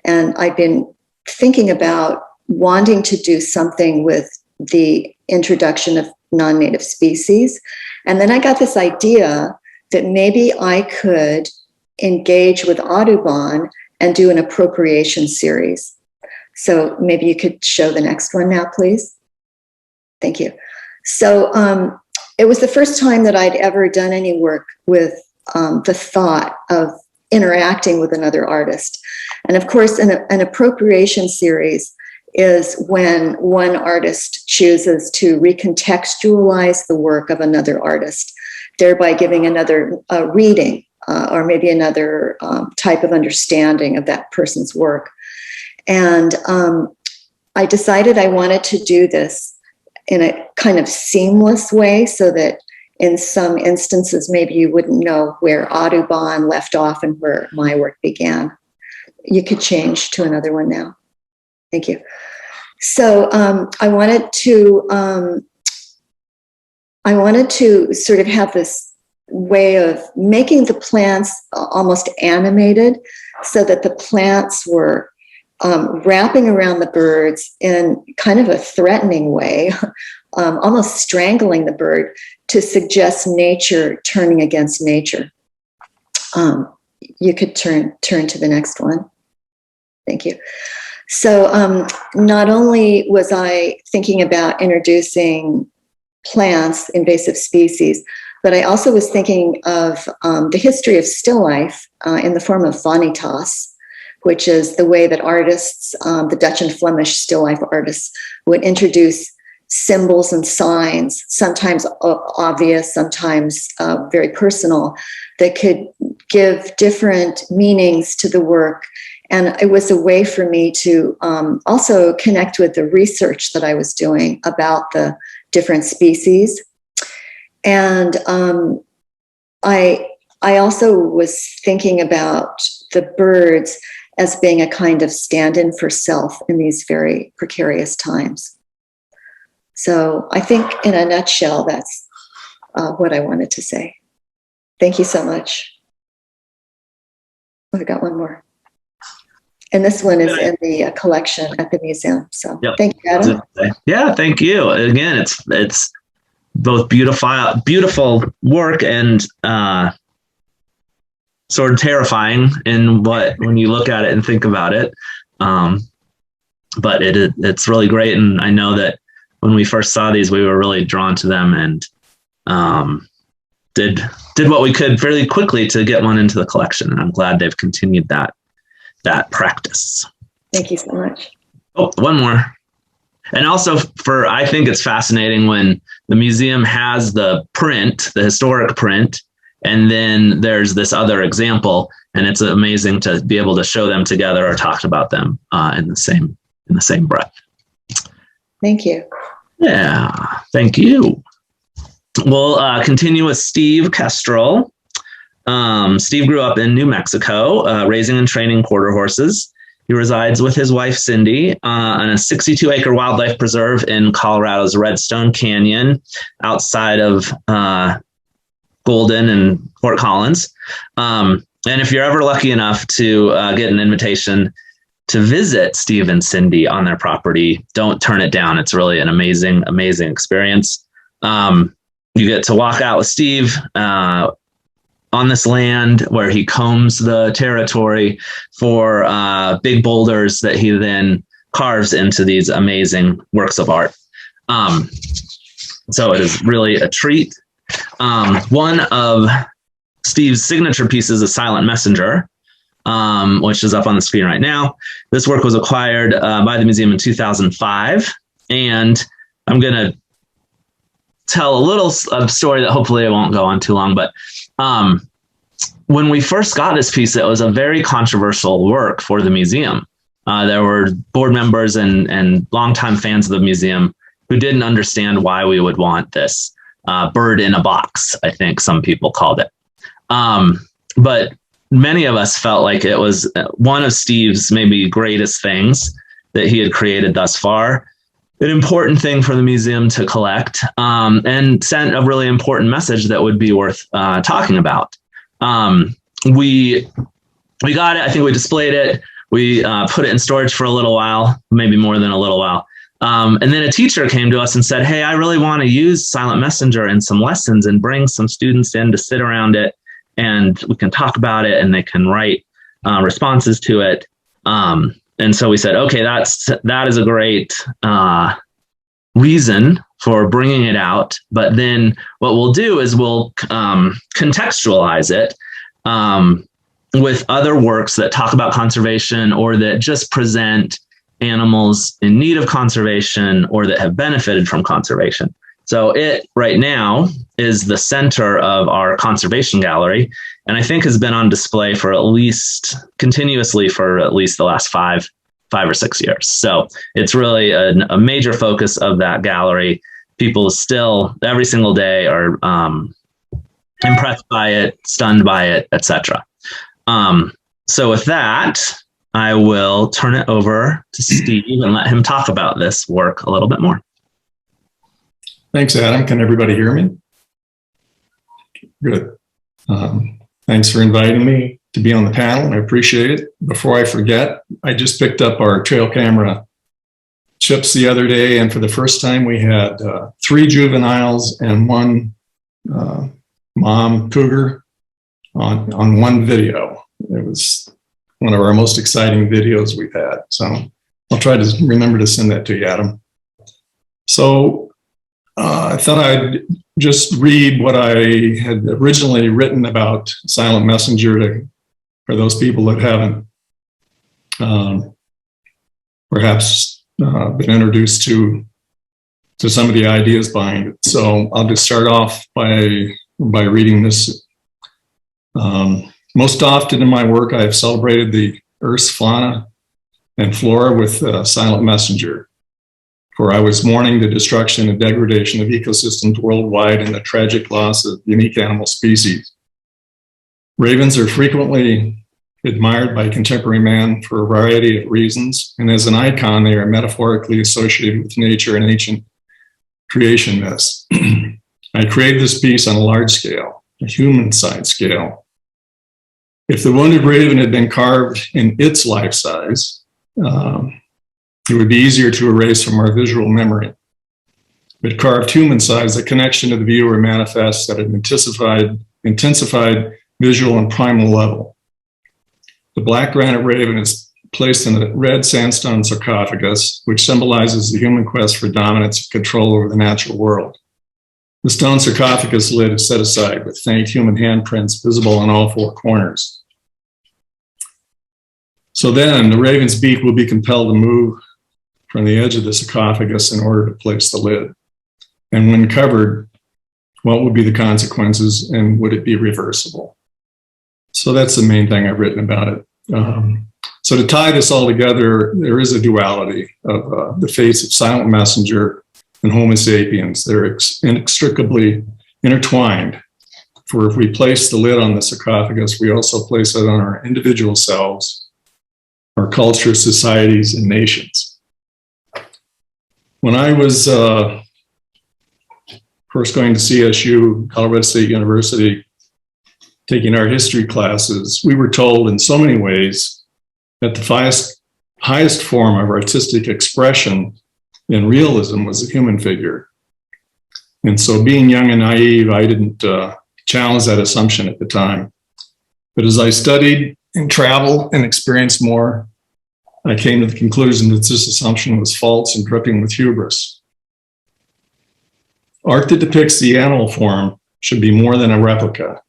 And I've been thinking about wanting to do something with the introduction of non-native species. And then I got this idea that maybe I could engage with Audubon and do an appropriation series. So maybe you could show the next one now, please. Thank you. So it was the first time that I'd ever done any work with the thought of interacting with another artist. And of course, an appropriation series is when one artist chooses to recontextualize the work of another artist, thereby giving another reading or maybe another type of understanding of that person's work. And I decided I wanted to do this in a kind of seamless way so that in some instances, maybe you wouldn't know where Audubon left off and where my work began. You could change to another one now. Thank you. So I wanted to sort of have this way of making the plants almost animated so that the plants were wrapping around the birds in kind of a threatening way, almost strangling the bird to suggest nature turning against nature. You could turn to the next one. Thank you. So not only was I thinking about introducing plants, invasive species, but I also was thinking of the history of still life in the form of vanitas, which is the way that artists, the Dutch and Flemish still life artists, would introduce symbols and signs, sometimes obvious, sometimes very personal, that could give different meanings to the work. And it was a way for me to also connect with the research that I was doing about the different species. And I also was thinking about the birds as being a kind of stand-in for self in these very precarious times. So I think in a nutshell, that's what I wanted to say. Thank you so much. I've got one more. And this one is in the collection at the museum. So yep. Thank you, Adam. Yeah, thank you. Again, it's both beautiful work and sort of terrifying when you look at it and think about it. But it's really great. And I know that when we first saw these, we were really drawn to them and did what we could fairly quickly to get one into the collection. And I'm glad they've continued that practice. Thank you so much. Oh, one more. And also I think it's fascinating when the museum has the print, the historic print, and then there's this other example, and it's amazing to be able to show them together or talk about them in the same breath. Thank you. Yeah, thank you. We'll continue with Steve Kestrel. Steve grew up in New Mexico, raising and training quarter horses. He resides with his wife, Cindy, on a 62-acre wildlife preserve in Colorado's Redstone Canyon, outside of Golden and Fort Collins. And if you're ever lucky enough to get an invitation to visit Steve and Cindy on their property, don't turn it down. It's really an amazing, amazing experience. You get to walk out with Steve on this land where he combs the territory for big boulders that he then carves into these amazing works of art. So it is really a treat. One of Steve's signature pieces is Silent Messenger, which is up on the screen right now. This work was acquired by the museum in 2005. And I'm going to tell a little story that hopefully I won't go on too long. But when we first got this piece, it was a very controversial work for the museum. There were board members and longtime fans of the museum who didn't understand why we would want this bird in a box, I think some people called it. But many of us felt like it was one of Steve's maybe greatest things that he had created thus far, an important thing for the museum to collect, and sent a really important message that would be worth talking about. We got it. I think we displayed it. We put it in storage for a little while, maybe more than a little while. And then a teacher came to us and said, hey, I really want to use Silent Messenger in some lessons and bring some students in to sit around it, and we can talk about it and they can write responses to it. And so we said, okay, that is a great reason for bringing it out. But then what we'll do is we'll contextualize it with other works that talk about conservation or that just present animals in need of conservation or that have benefited from conservation. So it right now is the center of our conservation gallery, and I think has been on display for continuously for at least the last five or 6 years. So it's really a major focus of that gallery. People still every single day are impressed by it, stunned by it, etc. So with that, I will turn it over to Steve and let him talk about this work a little bit more. Thanks, Adam. Can everybody hear me? Good. Thanks for inviting me to be on the panel. I appreciate it. Before I forget, I just picked up our trail camera chips the other day, and for the first time we had 3 juveniles and 1 mom cougar on one video. It was one of our most exciting videos we've had. So I'll try to remember to send that to you, Adam. So I thought I'd just read what I had originally written about Silent Messenger for those people that haven't perhaps been introduced to some of the ideas behind it. So I'll just start off by reading this. Most often in my work, I have celebrated the Earth's fauna and flora with Silent Messenger, for I was mourning the destruction and degradation of ecosystems worldwide and the tragic loss of unique animal species. Ravens are frequently admired by contemporary man for a variety of reasons, and as an icon, they are metaphorically associated with nature and ancient creation myths. I created this piece on a large scale, a human-sized scale. If the wounded raven had been carved in its life size, it would be easier to erase from our visual memory. But carved human size, the connection to the viewer manifests at an intensified visual and primal level. The black granite raven is placed in a red sandstone sarcophagus, which symbolizes the human quest for dominance and control over the natural world. The stone sarcophagus lid is set aside with faint human handprints visible on all 4 corners. So then the raven's beak will be compelled to move from the edge of the sarcophagus in order to place the lid. And when covered, what would be the consequences, and would it be reversible? So that's the main thing I've written about it. So to tie this all together, there is a duality of the fates of Silent Messenger and Homo sapiens. They're inextricably intertwined. For if we place the lid on the sarcophagus, we also place it on our individual selves, our culture, societies, and nations. When I was first going to CSU, Colorado State University, taking our history classes, we were told in so many ways that the highest form of artistic expression in realism was a human figure. And so being young and naive, I didn't challenge that assumption at the time. But as I studied and traveled and experienced more, I came to the conclusion that this assumption was false and dripping with hubris. Art that depicts the animal form should be more than a replica,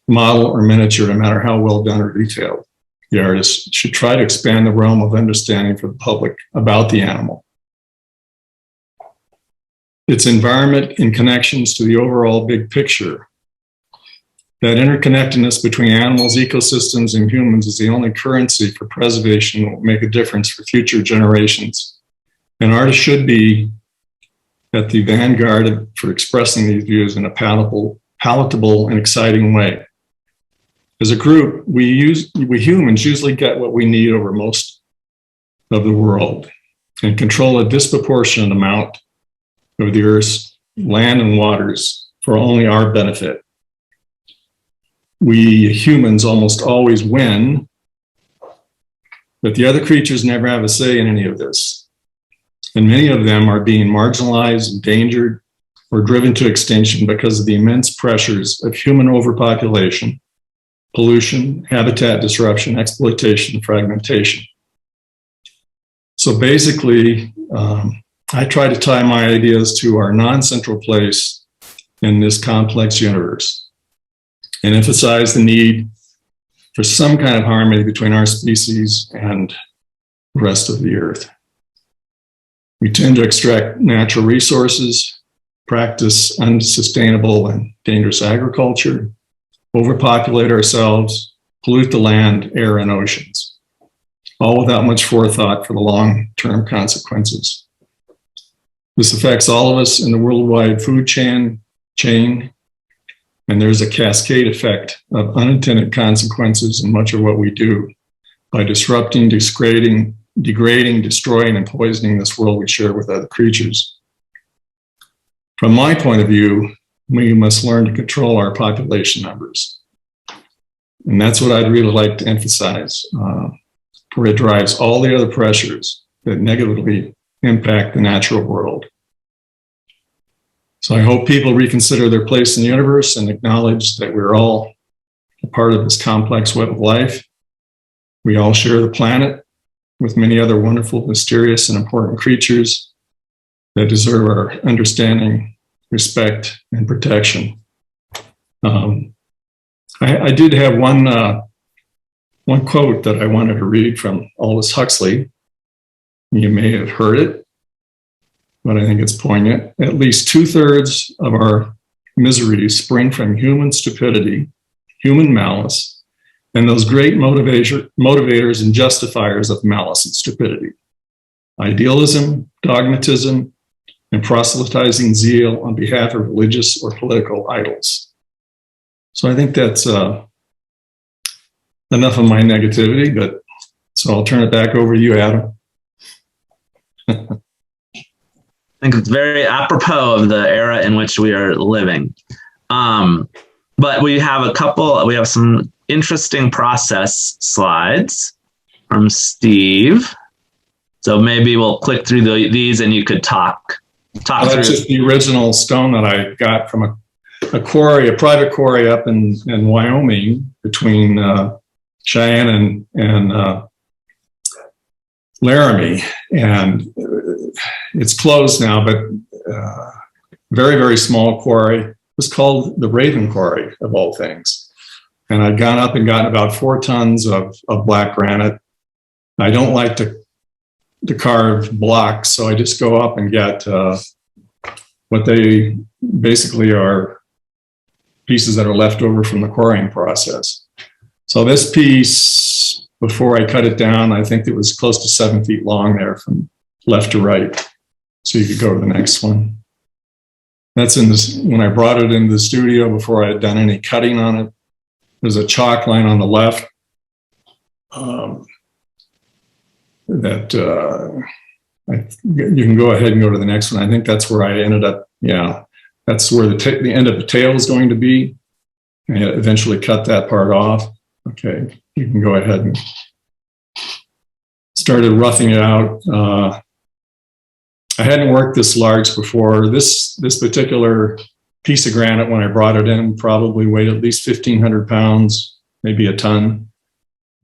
model, or miniature, no matter how well done or detailed. The artist should try to expand the realm of understanding for the public about the animal, its environment, and connections to the overall big picture. That interconnectedness between animals, ecosystems, and humans is the only currency for preservation that will make a difference for future generations. An artist should be at the vanguard for expressing these views in a palatable and exciting way. As a group, we humans usually get what we need over most of the world and control a disproportionate amount of the Earth's land and waters for only our benefit. We humans almost always win, but the other creatures never have a say in any of this. And many of them are being marginalized, endangered, or driven to extinction because of the immense pressures of human overpopulation, pollution, habitat disruption, exploitation, fragmentation. So basically, I try to tie my ideas to our non-central place in this complex universe and emphasize the need for some kind of harmony between our species and the rest of the earth. We tend to extract natural resources, practice unsustainable and dangerous agriculture, overpopulate ourselves, pollute the land, air, and oceans, all without much forethought for the long-term consequences. This affects all of us in the worldwide food chain, and there's a cascade effect of unintended consequences in much of what we do by disrupting, degrading, destroying, and poisoning this world we share with other creatures. From my point of view, we must learn to control our population numbers. And that's what I'd really like to emphasize, where it drives all the other pressures that negatively impact the natural world. So I hope people reconsider their place in the universe and acknowledge that we're all a part of this complex web of life. We all share the planet with many other wonderful, mysterious, and important creatures that deserve our understanding, respect, and protection. I did have one quote that I wanted to read from Aldous Huxley. You may have heard it, but I think it's poignant. At least 2/3 of our miseries spring from human stupidity, human malice, and those great motivators and justifiers of malice and stupidity: idealism, dogmatism, and proselytizing zeal on behalf of religious or political idols. So I think that's enough of my negativity, but so I'll turn it back over to you, Adam. I think it's very apropos of the era in which we are living. But we have some interesting process slides from Steve. So maybe we'll click through these and you could talk That's through. just the original stone that I got from a quarry, a private quarry up in Wyoming between Cheyenne and Laramie. And it's closed now, but very, very small quarry. It was called the Raven Quarry, of all things. And I'd gone up and gotten about 4 tons of black granite. I don't like to carve blocks, so I just go up and get what they basically are pieces that are left over from the quarrying process. So this piece, before I cut it down, I think it was close to 7 feet long there from left to right. So you could go to the next one. That's in this, when I brought it into the studio before I had done any cutting on it. There's a chalk line on the left you can go ahead and go to the next one. I think that's where I ended up. Yeah, that's where the end of the tail is going to be. I eventually cut that part off. Okay, you can go ahead and started roughing it out. I hadn't worked this large before. This particular piece of granite, when I brought it in, probably weighed at least 1,500 pounds, maybe a ton.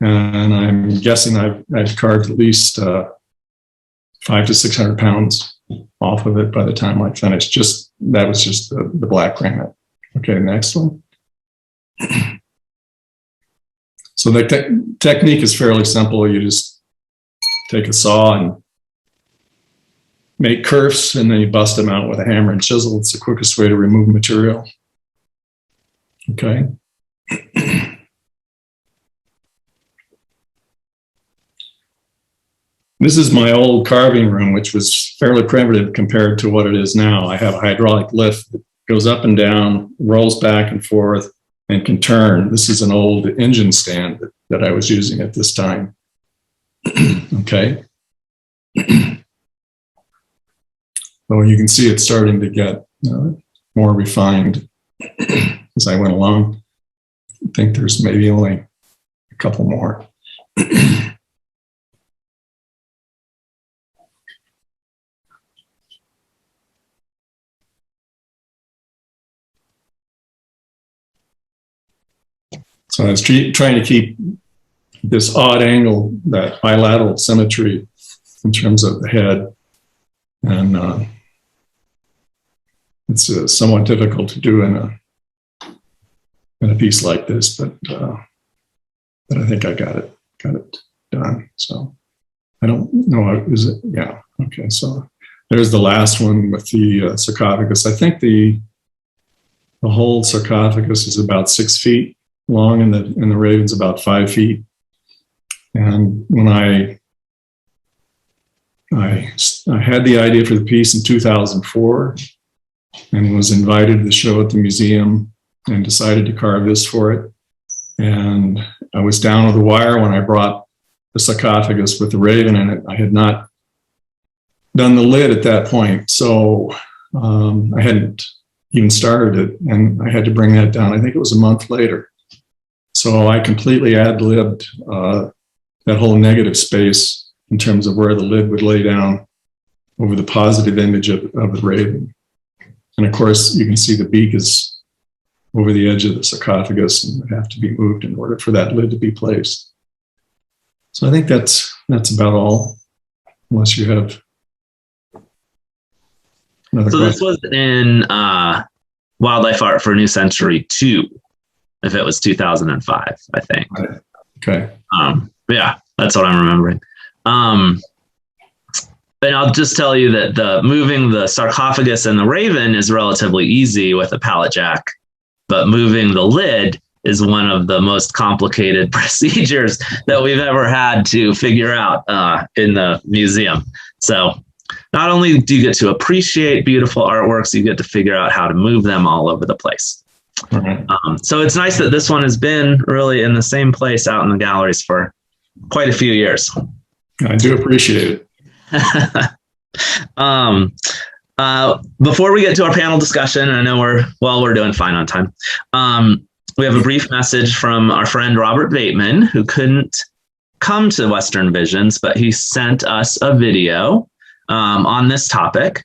And I'm guessing I've carved at least 500 to 600 pounds off of it by the time I finished, just that was just the black granite. Okay, next one. So the technique is fairly simple. You just take a saw and make kerfs, and then you bust them out with a hammer and chisel. It's the quickest way to remove material. Okay. This is my old carving room, which was fairly primitive compared to what it is now. I have a hydraulic lift that goes up and down, rolls back and forth, and can turn. This is an old engine stand that I was using at this time. Okay. So you can see it's starting to get more refined as I went along. I think there's maybe only a couple more. So I was trying to keep this odd angle, that bilateral symmetry in terms of the head. And it's somewhat difficult to do in a piece like this, but I think I got it done. So I don't know, is it? Yeah. Okay. So there's the last one with the sarcophagus. I think the whole sarcophagus is about 6 feet long, and the raven's about 5 feet. And when I had the idea for the piece in 2004 and was invited to the show at the museum and decided to carve this for it. And I was down with the wire when I brought the sarcophagus with the raven in it. I had not done the lid at that point, so I hadn't even started it, and I had to bring that down. I think it was a month later. So I completely ad-libbed that whole negative space in terms of where the lid would lay down over the positive image of the raven. And of course, you can see the beak is over the edge of the sarcophagus and would have to be moved in order for that lid to be placed. So I think that's about all, unless you have another question. This was in Wildlife Art for New Century 2, if it was 2005, I think. Okay. Yeah, that's what I'm remembering. And I'll just tell you that moving the sarcophagus and the raven is relatively easy with a pallet jack, but moving the lid is one of the most complicated procedures that we've ever had to figure out in the museum. So not only do you get to appreciate beautiful artworks, you get to figure out how to move them all over the place. All right. So it's nice that this one has been really in the same place out in the galleries for quite a few years. I do appreciate it. Before we get to our panel discussion, I know we're doing fine on time. We have a brief message from our friend Robert Bateman, who couldn't come to Western Visions, but he sent us a video on this topic.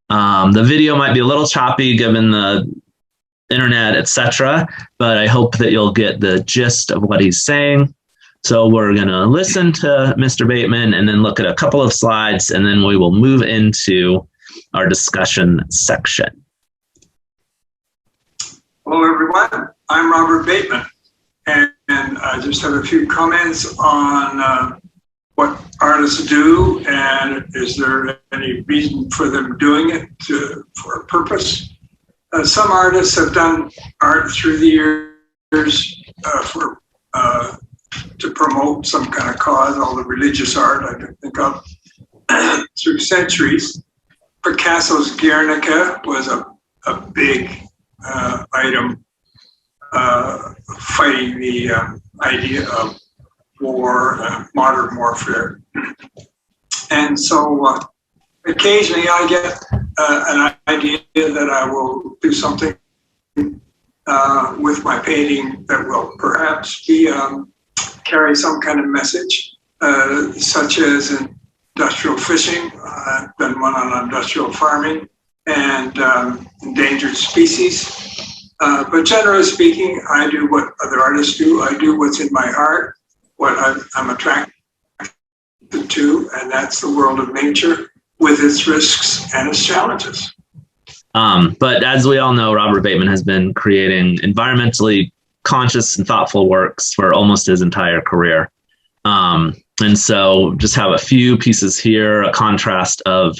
The video might be a little choppy given the internet, etc., but I hope that you'll get the gist of what he's saying. So we're going to listen to Mr. Bateman and then look at a couple of slides, and then we will move into our discussion section. Hello, everyone. I'm Robert Bateman, and I just have a few comments on what artists do, and is there any reason for them doing it for a purpose? Some artists have done art through the years to promote some kind of cause, all the religious art I can think of, through centuries. Picasso's Guernica was a big item fighting the idea of war, modern warfare. And so occasionally I get an idea that I will do something with my painting that will perhaps be carry some kind of message, such as industrial fishing. I've done one on industrial farming and endangered species. But generally speaking, I do what other artists do. I do what's in my heart, what I'm attracted to, and that's the world of nature with its risks and its challenges. But as we all know, Robert Bateman has been creating environmentally conscious and thoughtful works for almost his entire career. And so just have a few pieces here, a contrast of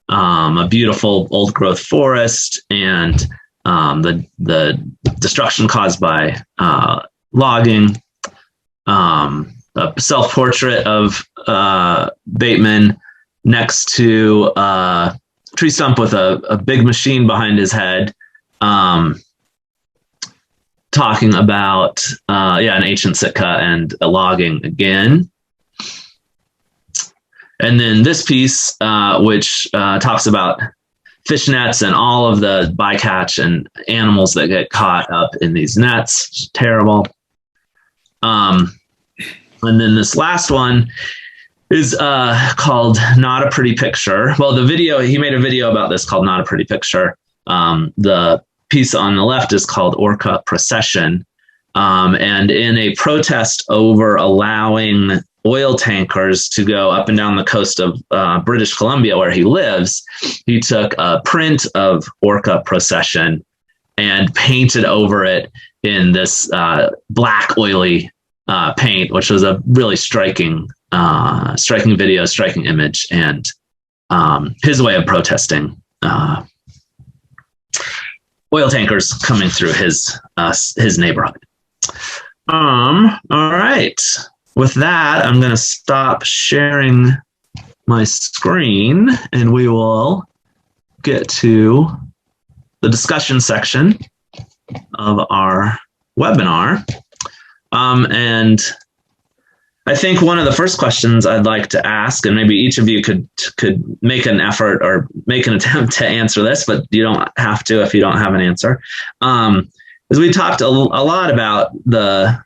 a beautiful old growth forest and the destruction caused by logging, a self-portrait of Bateman next to a tree stump with a big machine behind his head, talking about an ancient Sitka and logging again. And then this piece, which talks about fish nets and all of the bycatch and animals that get caught up in these nets. Terrible. And then this last one is called Not a Pretty Picture. Well, he made a video about this called Not a Pretty Picture. The piece on the left is called Orca Procession. And in a protest over allowing oil tankers to go up and down the coast of British Columbia, where he lives, he took a print of Orca Procession and painted over it in this black oily paint, which was a really striking video, striking image, and his way of protesting oil tankers coming through his neighborhood. All right. With that, I'm going to stop sharing my screen and we will get to the discussion section of our webinar. And I think one of the first questions I'd like to ask, and maybe each of you could make an effort or make an attempt to answer this, but you don't have to if you don't have an answer, is we talked a lot about the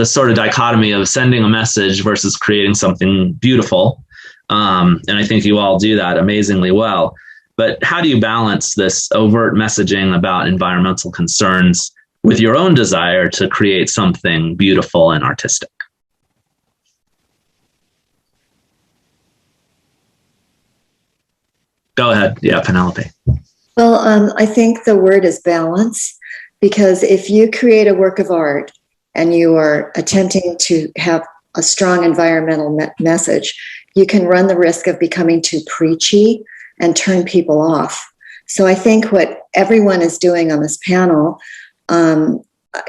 sort of dichotomy of sending a message versus creating something beautiful. And I think you all do that amazingly well. But how do you balance this overt messaging about environmental concerns with your own desire to create something beautiful and artistic? Go ahead. Yeah, Penelope. Well, I think the word is balance, because if you create a work of art and you are attempting to have a strong environmental message, you can run the risk of becoming too preachy and turn people off. So I think what everyone is doing on this panel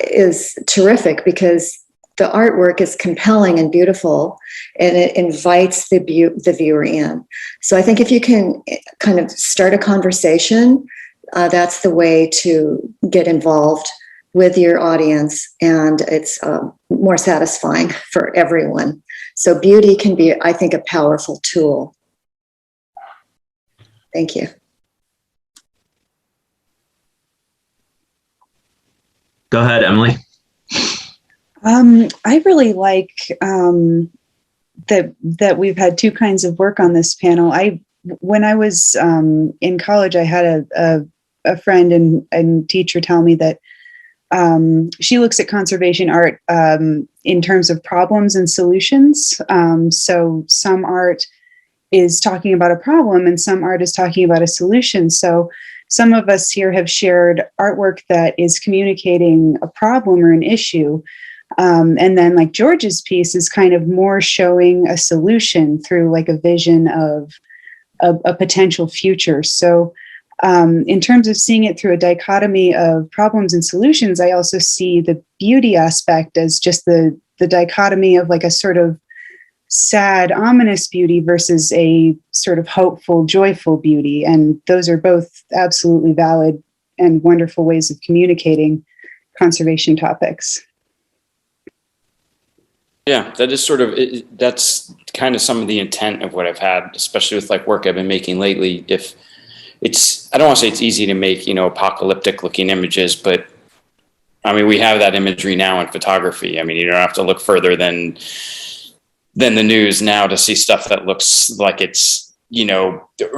is terrific, because the artwork is compelling and beautiful, and it invites the viewer in. So I think if you can kind of start a conversation, that's the way to get involved with your audience, and it's more satisfying for everyone. So beauty can be, I think, a powerful tool. Thank you. Go ahead, Emily. I really like that we've had two kinds of work on this panel. When I was in college, I had a friend and teacher tell me that she looks at conservation art in terms of problems and solutions. So some art is talking about a problem and some art is talking about a solution. So some of us here have shared artwork that is communicating a problem or an issue. And then like George's piece is kind of more showing a solution through like a vision of a potential future. So in terms of seeing it through a dichotomy of problems and solutions, I also see the beauty aspect as just the dichotomy of like a sort of sad, ominous beauty versus a sort of hopeful, joyful beauty. And those are both absolutely valid and wonderful ways of communicating conservation topics. Yeah, that is sort of, that's kind of some of the intent of what I've had, especially with like work I've been making lately. If it's, I don't want to say it's easy to make, apocalyptic looking images, but I mean, we have that imagery now in photography. I mean, you don't have to look further than the news now to see stuff that looks like it's,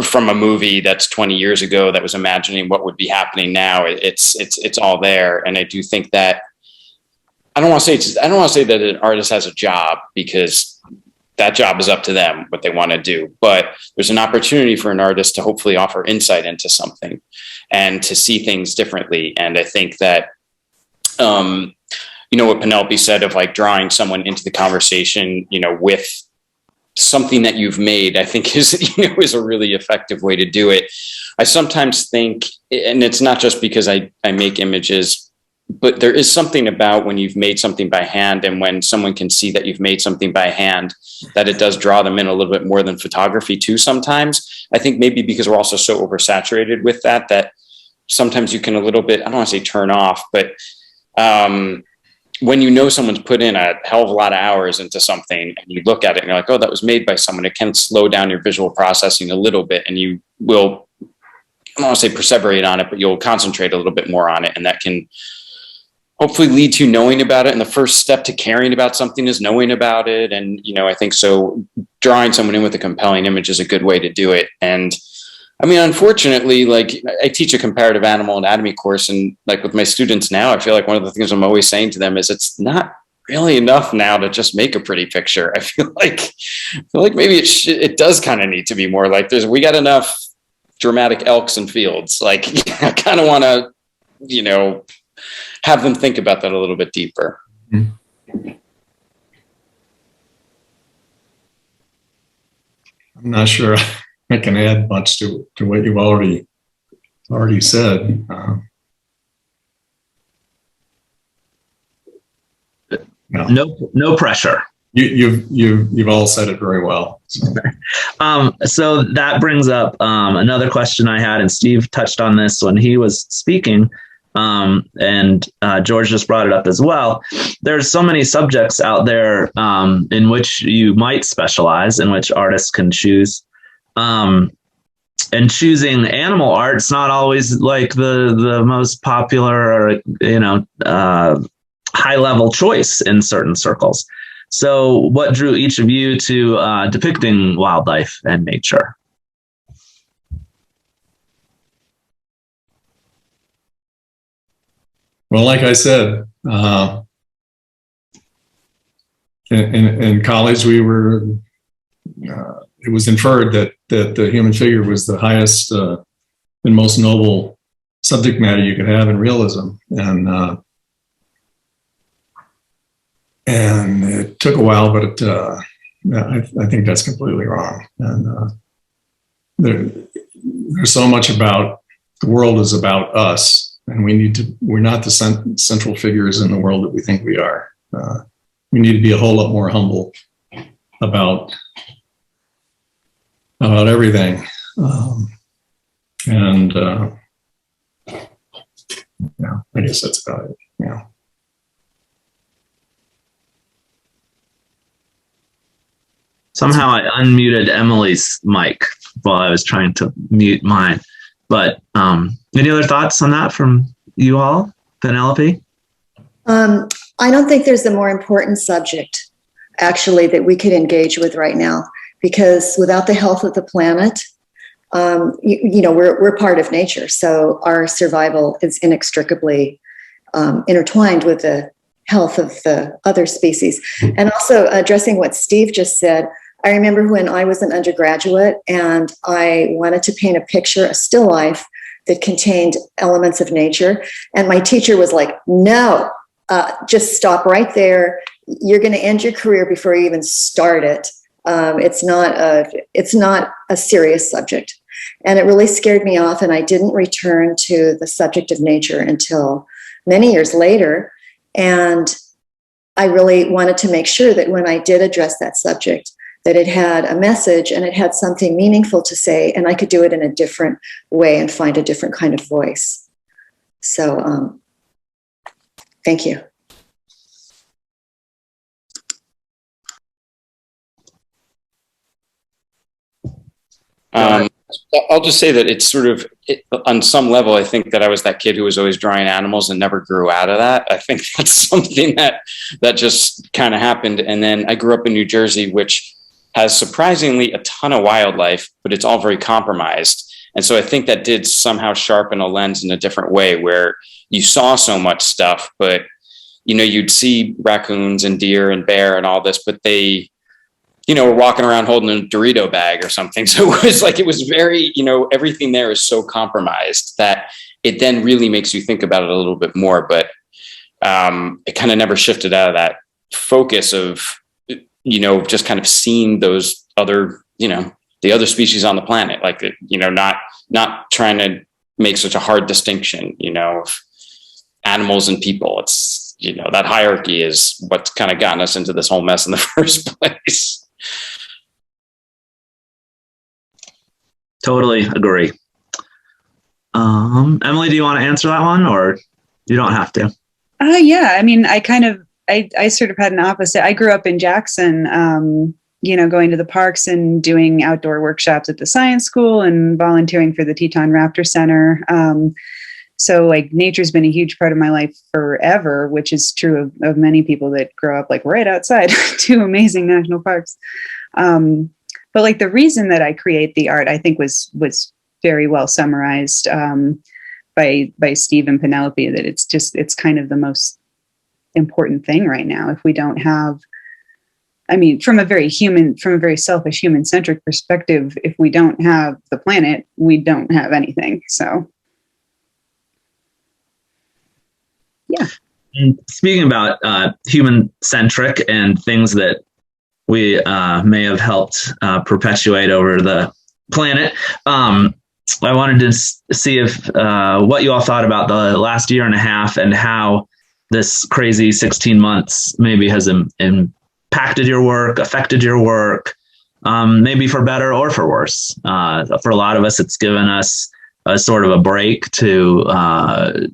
from a movie that's 20 years ago that was imagining what would be happening now. It's all there. And I do think that, I don't want to say that an artist has a job, because that job is up to them, what they want to do. But there's an opportunity for an artist to hopefully offer insight into something and to see things differently. And I think that, you know, what Penelope said of like drawing someone into the conversation, you know, with something that you've made, I think is, you know, is a really effective way to do it. I sometimes think, and it's not just because I make images, but there is something about when you've made something by hand and when someone can see that you've made something by hand, that it does draw them in a little bit more than photography too sometimes. I think maybe because we're also so oversaturated with that, that sometimes you can a little bit, I don't want to say turn off, but when you know someone's put in a hell of a lot of hours into something and you look at it and you're like, oh, that was made by someone, it can slow down your visual processing a little bit, and you will, I don't want to say perseverate on it, but you'll concentrate a little bit more on it. And that can hopefully lead to knowing about it. And the first step to caring about something is knowing about it. And, you know, I think so drawing someone in with a compelling image is a good way to do it. And I mean, unfortunately, like I teach a comparative animal anatomy course, and like with my students now, I feel like one of the things I'm always saying to them is it's not really enough now to just make a pretty picture. I feel like maybe it does kind of need to be more like we got enough dramatic elks and fields. Like I kind of want to, you know, have them think about that a little bit deeper. I'm not sure I can add much to what you've already said. No pressure. You've all said it very well. So that brings up another question I had, and Steve touched on this when he was speaking. And George just brought it up as well. There's so many subjects out there in which you might specialize, in which artists can choose. And choosing animal art's not always like the most popular or, you know, high level choice in certain circles. So what drew each of you to depicting wildlife and nature? Well, like I said, in college, we were, it was inferred that the human figure was the highest and most noble subject matter you could have in realism. And it took a while, but I think that's completely wrong. And there's so much about the world is about us. And we're not the central figures in the world that we think we are. We need to be a whole lot more humble about everything. Yeah, I guess that's about it. Yeah. Somehow I unmuted Emily's mic while I was trying to mute mine. But any other thoughts on that from you all, Penelope? I don't think there's a more important subject, actually, that we could engage with right now, because without the health of the planet, you know, we're part of nature. So our survival is inextricably intertwined with the health of the other species. And also addressing what Steve just said, I remember when I was an undergraduate and I wanted to paint a picture, a still life that contained elements of nature. And my teacher was like, no, just stop right there. You're going to end your career before you even start it. It's not a serious subject. And it really scared me off. And I didn't return to the subject of nature until many years later. And I really wanted to make sure that when I did address that subject, that it had a message and it had something meaningful to say, and I could do it in a different way and find a different kind of voice. So, thank you. I'll just say that it's sort of, on some level, I think that I was that kid who was always drawing animals and never grew out of that. I think that's something that just kind of happened. And then I grew up in New Jersey, which has surprisingly a ton of wildlife, but it's all very compromised. And so I think that did somehow sharpen a lens in a different way, where you saw so much stuff, but, you know, you'd see raccoons and deer and bear and all this, but they we're walking around holding a Dorito bag or something. So it was very, everything there is so compromised that it then really makes you think about it a little bit more. But it kind of never shifted out of that focus of, just kind of seeing those other, the other species on the planet, not trying to make such a hard distinction, of animals and people. It's, that hierarchy is what's kind of gotten us into this whole mess in the first place. Totally agree. Emily, do you want to answer that one, or you don't have to? Yeah. I mean, I sort of had an opposite. I grew up in Jackson, going to the parks and doing outdoor workshops at the science school and volunteering for the Teton Raptor Center. So nature's been a huge part of my life forever, which is true of many people that grow up right outside two amazing national parks. But the reason that I create the art, I think was very well summarized by Steve and Penelope, that it's kind of the most important thing right now. If we don't have, from a very selfish, human-centric perspective, if we don't have the planet, we don't have anything. So, yeah. And speaking about human-centric and things that we may have helped perpetuate over the planet, I wanted to see if what you all thought about the last year and a half and how this crazy 16 months maybe has impacted your work, affected your work, maybe for better or for worse. For a lot of us, it's given us a sort of a break to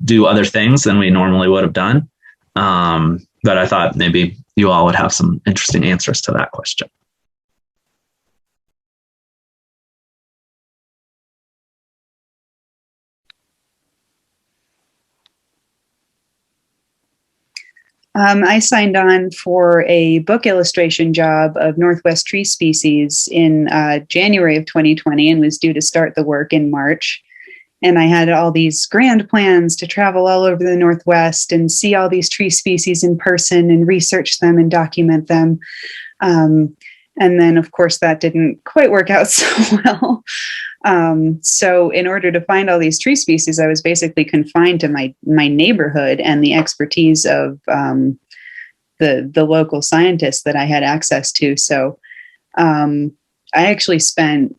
do other things than we normally would have done. But I thought maybe you all would have some interesting answers to that question. I signed on for a book illustration job of Northwest tree species in January of 2020 and was due to start the work in March. And I had all these grand plans to travel all over the Northwest and see all these tree species in person and research them and document them. And then, of course, that didn't quite work out so well. So in order to find all these tree species, I was basically confined to my neighborhood and the expertise of the local scientists that I had access to. So I actually spent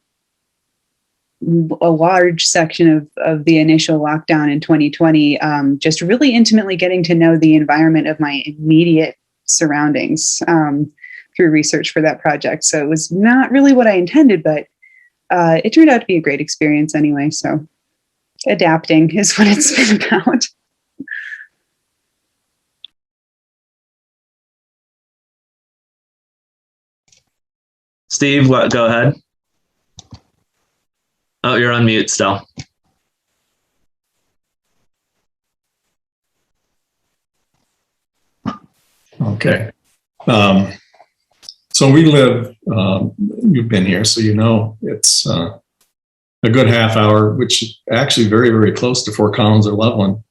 a large section of the initial lockdown in 2020 just really intimately getting to know the environment of my immediate surroundings through research for that project. So it was not really what I intended, but it turned out to be a great experience anyway. So adapting is what it's been about. Steve, go ahead. Oh, you're on mute still. Okay. So we live, you've been here, so it's a good half hour, which is actually very, very close to Fort Collins or Loveland.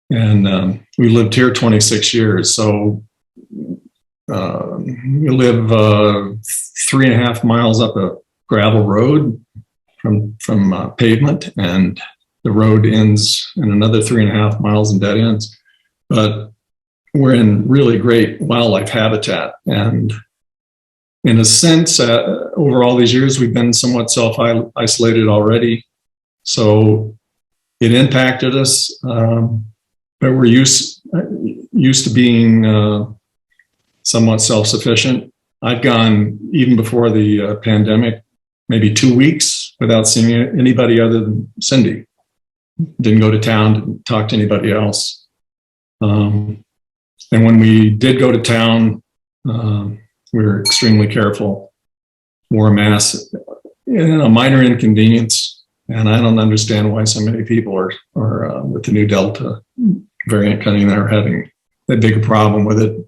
And we lived here 26 years. So we live 3.5 miles up a gravel road from pavement, and the road ends in another 3.5 miles in dead ends. But we're in really great wildlife habitat. And in a sense, over all these years, we've been somewhat self-isolated already. So it impacted us, but we're used to being somewhat self-sufficient. I've gone, even before the pandemic, maybe 2 weeks without seeing anybody other than Cindy. Didn't go to town, didn't talk to anybody else. And when we did go to town, we were extremely careful, wore a mask, a minor inconvenience. And I don't understand why so many people are with the new Delta variant coming in, are having a big problem with it.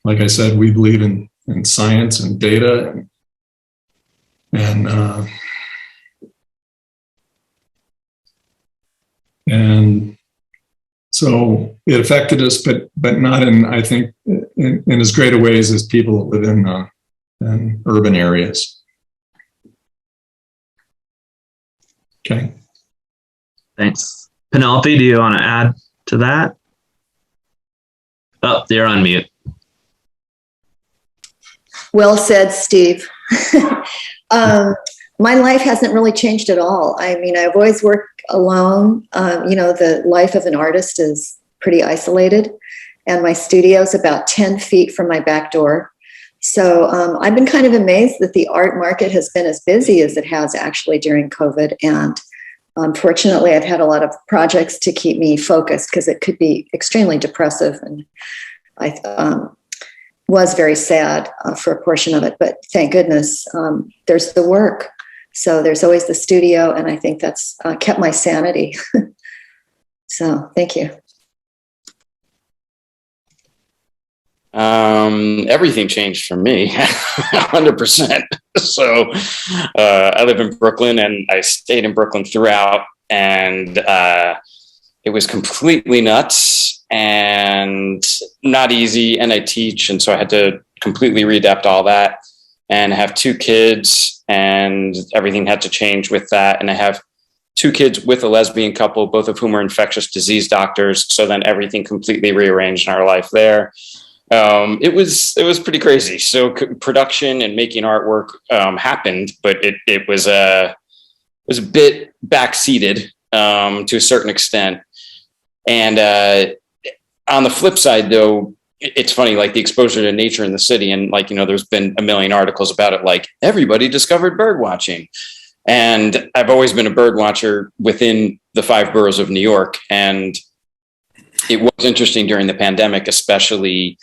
Like I said, we believe in science and data, and so it affected us, but not in, I think, in as great a ways as people that live in urban areas. Okay. Thanks. Penelope, do you want to add to that? Oh, you're on mute. Well said, Steve. My life hasn't really changed at all. I mean, I've always worked alone. The life of an artist is pretty isolated, and my studio is about 10 feet from my back door. So I've been kind of amazed that the art market has been as busy as it has actually during COVID. And unfortunately, I've had a lot of projects to keep me focused because it could be extremely depressive. And I was very sad for a portion of it, but thank goodness there's the work. So there's always the studio, and I think that's kept my sanity. So thank you. Everything changed for me, 100%. So I live in Brooklyn, and I stayed in Brooklyn throughout, and it was completely nuts and not easy. And I teach, and so I had to completely readapt all that, and I have 2 kids, and everything had to change with that. And I have 2 kids with a lesbian couple, both of whom are infectious disease doctors. So then everything completely rearranged in our life there. It was pretty crazy. So production and making artwork happened, but it was a bit backseated to a certain extent. And on the flip side, though, it's funny, like the exposure to nature in the city, and like, there's been a million articles about it, like everybody discovered bird watching. And I've always been a bird watcher within the 5 boroughs of New York. And it was interesting during the pandemic, especially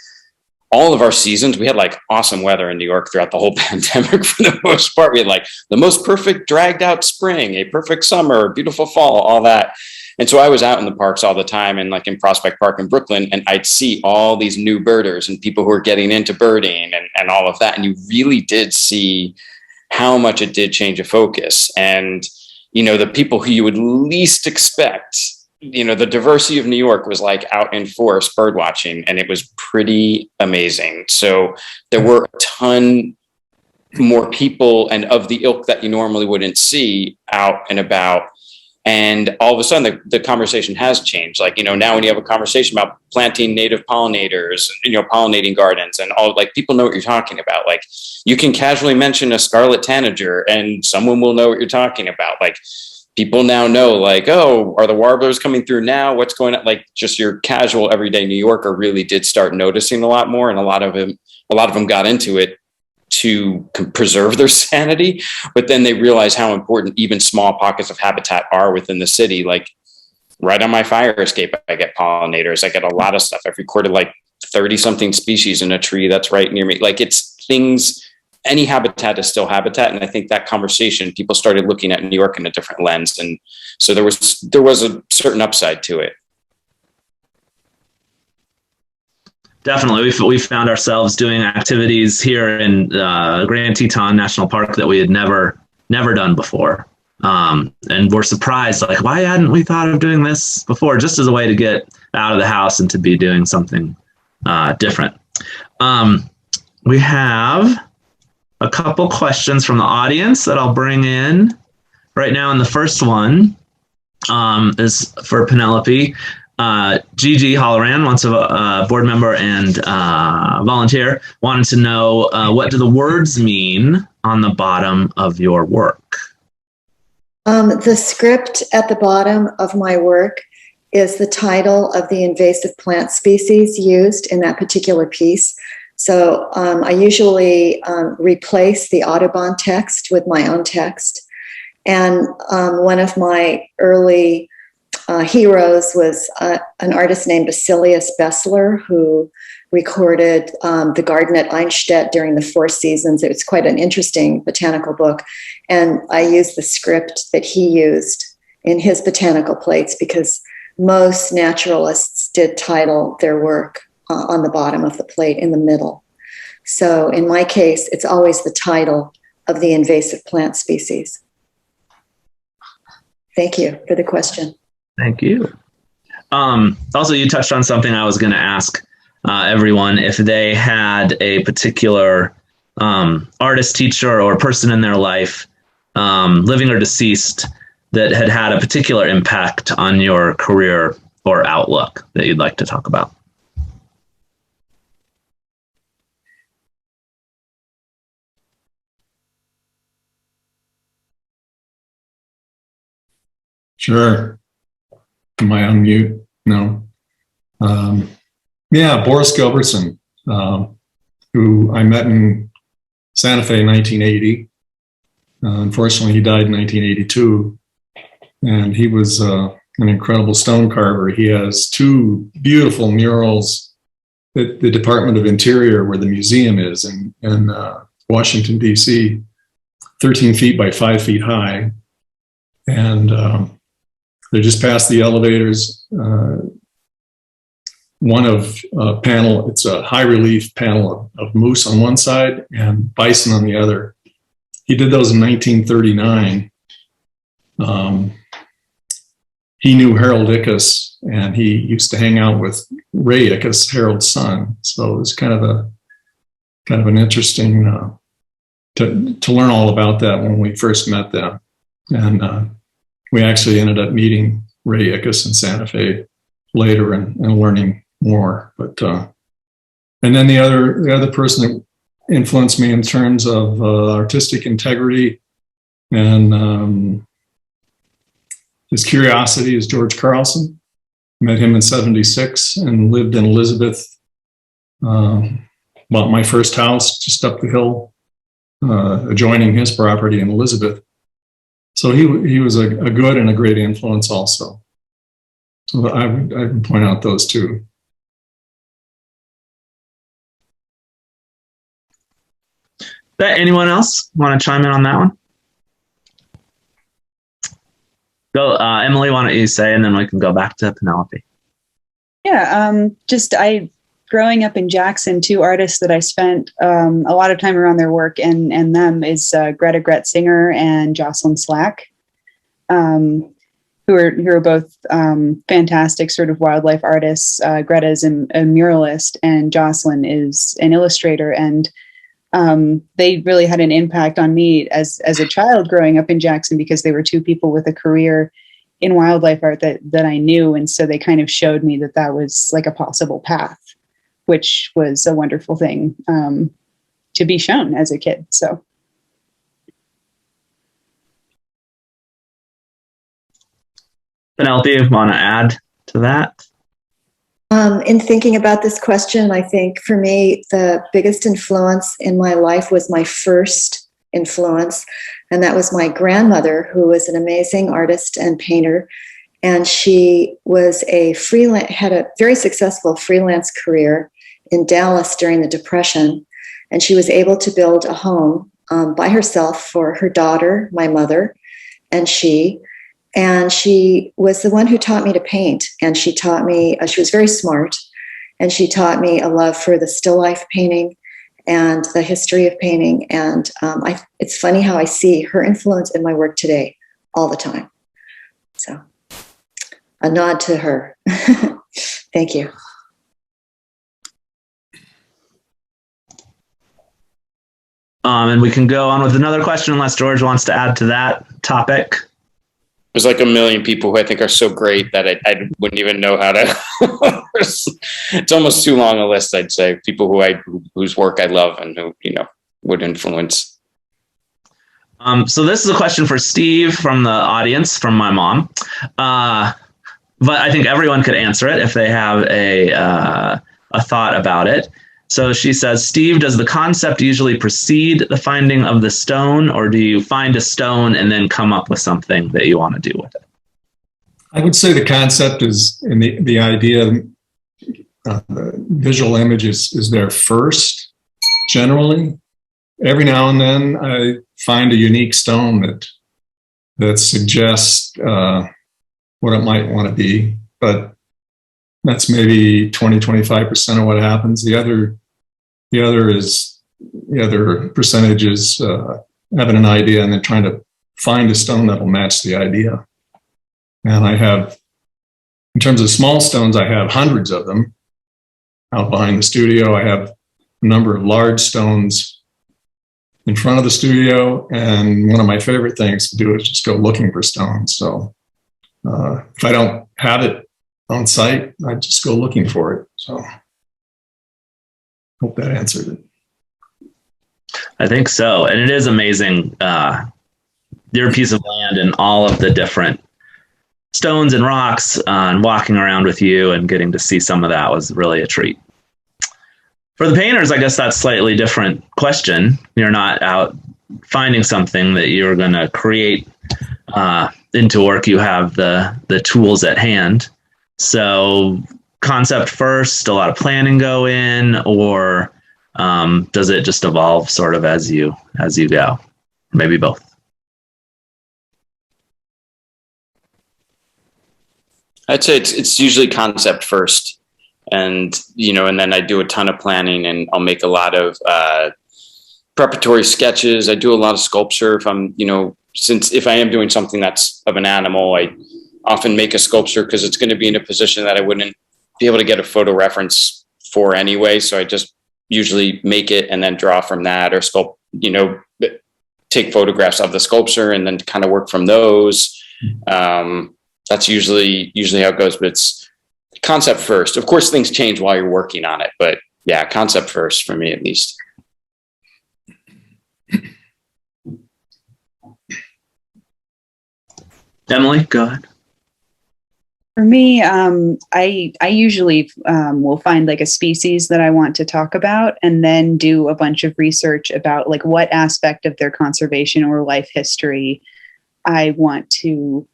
all of our seasons. We had like awesome weather in New York throughout the whole pandemic for the most part. We had like the most perfect dragged out spring, a perfect summer, beautiful fall, all that. And so I was out in the parks all the time, and like in Prospect Park in Brooklyn, and I'd see all these new birders and people who are getting into birding and all of that. And you really did see how much it did change a focus. And, the people who you would least expect, the diversity of New York was like out in force bird watching, and it was pretty amazing. So there were a ton more people and of the ilk that you normally wouldn't see out and about. And all of a sudden the conversation has changed. Like, now when you have a conversation about planting native pollinators, pollinating gardens and all, like, people know what you're talking about. Like, you can casually mention a scarlet tanager and someone will know what you're talking about. Like, people now know, like, oh, are the warblers coming through now? What's going on? Like, just your casual everyday New Yorker really did start noticing a lot more. And a lot of them got into it to preserve their sanity, but then they realize how important even small pockets of habitat are within the city. Like, right on my fire escape, I get pollinators. I get a lot of stuff. I've recorded like 30 something species in a tree that's right near me. Like, it's things, any habitat is still habitat. And I think that conversation, people started looking at New York in a different lens. And so there was a certain upside to it. Definitely. We found ourselves doing activities here in Grand Teton National Park that we had never done before. And we're surprised, like, why hadn't we thought of doing this before? Just as a way to get out of the house and to be doing something different. We have a couple questions from the audience that I'll bring in right now. And the first one is for Penelope. Gigi Holloran, once a board member and volunteer, wanted to know what do the words mean on the bottom of your work? The script at the bottom of my work is the title of the invasive plant species used in that particular piece. So I usually replace the Audubon text with my own text. And one of my early heroes was an artist named Vasilius Bessler, who recorded the garden at Eichstätt during the 4 seasons. It was quite an interesting botanical book. And I used the script that he used in his botanical plates because most naturalists did title their work on the bottom of the plate in the middle. So in my case, it's always the title of the invasive plant species. Thank you for the question. Thank you. Also, you touched on something I was going to ask everyone if they had a particular artist, teacher, or person in their life, living or deceased, that had a particular impact on your career or outlook that you'd like to talk about. Sure. Am I on mute? No. Yeah, Boris Gilbertson, who I met in Santa Fe in 1980. Unfortunately, he died in 1982. And he was an incredible stone carver. He has two beautiful murals at the Department of Interior, where the museum is in Washington, D.C., 13 feet by 5 feet high. And they're just past the elevators. One of a panel, it's a high relief panel of moose on one side and bison on the other. He did those in 1939. He knew Harold Ickes, and he used to hang out with Ray Ickes, Harold's son. So it was kind of an interesting to learn all about that when we first met them. And we actually ended up meeting Ray Ickes in Santa Fe later and learning more. But and then the other person that influenced me in terms of artistic integrity and his curiosity is George Carlson. Met him in '76 and lived in Elizabeth. Bought my first house just up the hill, adjoining his property in Elizabeth. So he was a good and a great influence also. So I would point out those two. Anyone else want to chime in on that one? Go, Emily, why don't you say, and then we can go back to Penelope. Yeah, growing up in Jackson, two artists that I spent a lot of time around their work and them is Greta Gretzinger and Jocelyn Slack, who are both fantastic sort of wildlife artists. Greta is a muralist and Jocelyn is an illustrator, and they really had an impact on me as a child growing up in Jackson because they were two people with a career in wildlife art that I knew. And so they kind of showed me that was like a possible path, which was a wonderful thing to be shown as a kid. So. Penelope, want to add to that? In thinking about this question, I think for me, the biggest influence in my life was my first influence, and that was my grandmother, who was an amazing artist and painter. And she was had a very successful freelance career in Dallas during the Depression. And she was able to build a home by herself for her daughter, my mother, and she was the one who taught me to paint. And she taught me, she was very smart, and she taught me a love for the still life painting and the history of painting. And it's funny how I see her influence in my work today all the time. So a nod to her. Thank you. And we can go on with another question unless George wants to add to that topic. There's like a million people who I think are so great that I wouldn't even know how to. It's almost too long a list, I'd say. People whose work I love and who would influence. So this is a question for Steve from the audience, from my mom. But I think everyone could answer it if they have a thought about it. So she says, Steve, does the concept usually precede the finding of the stone, or do you find a stone and then come up with something that you want to do with it? I would say the concept is, and the idea, the visual image is there first, generally. Every now and then I find a unique stone that suggests what it might want to be, but that's maybe 20-25% of what happens. The other percentage is having an idea and then trying to find a stone that will match the idea. And I have In terms of small stones, I have hundreds of them out behind the studio. I have a number of large stones in front of the studio. And one of my favorite things to do is just go looking for stones. So if I don't have it on site, I just go looking for it. So hope that answered it. I think so. And it is amazing. Your piece of land and all of the different stones and rocks, and walking around with you and getting to see some of that was really a treat. For the painters, I guess that's a slightly different question. You're not out finding something that you're going to create into work. You have the tools at hand. So concept first, a lot of planning go in, or does it just evolve sort of as you go? Maybe both. I'd say it's usually concept first, and and then I do a ton of planning, and I'll make a lot of preparatory sketches. I do a lot of sculpture. If I'm, if I am doing something that's of an animal, I often make a sculpture because it's going to be in a position that I wouldn't be able to get a photo reference for anyway. So I just usually make it and then draw from that, or take photographs of the sculpture and then kind of work from those. That's usually how it goes, but it's concept first. Of course, things change while you're working on it, but yeah, concept first for me at least. Emily, go ahead. For me, I usually will find like a species that I want to talk about, and then do a bunch of research about like what aspect of their conservation or life history I want to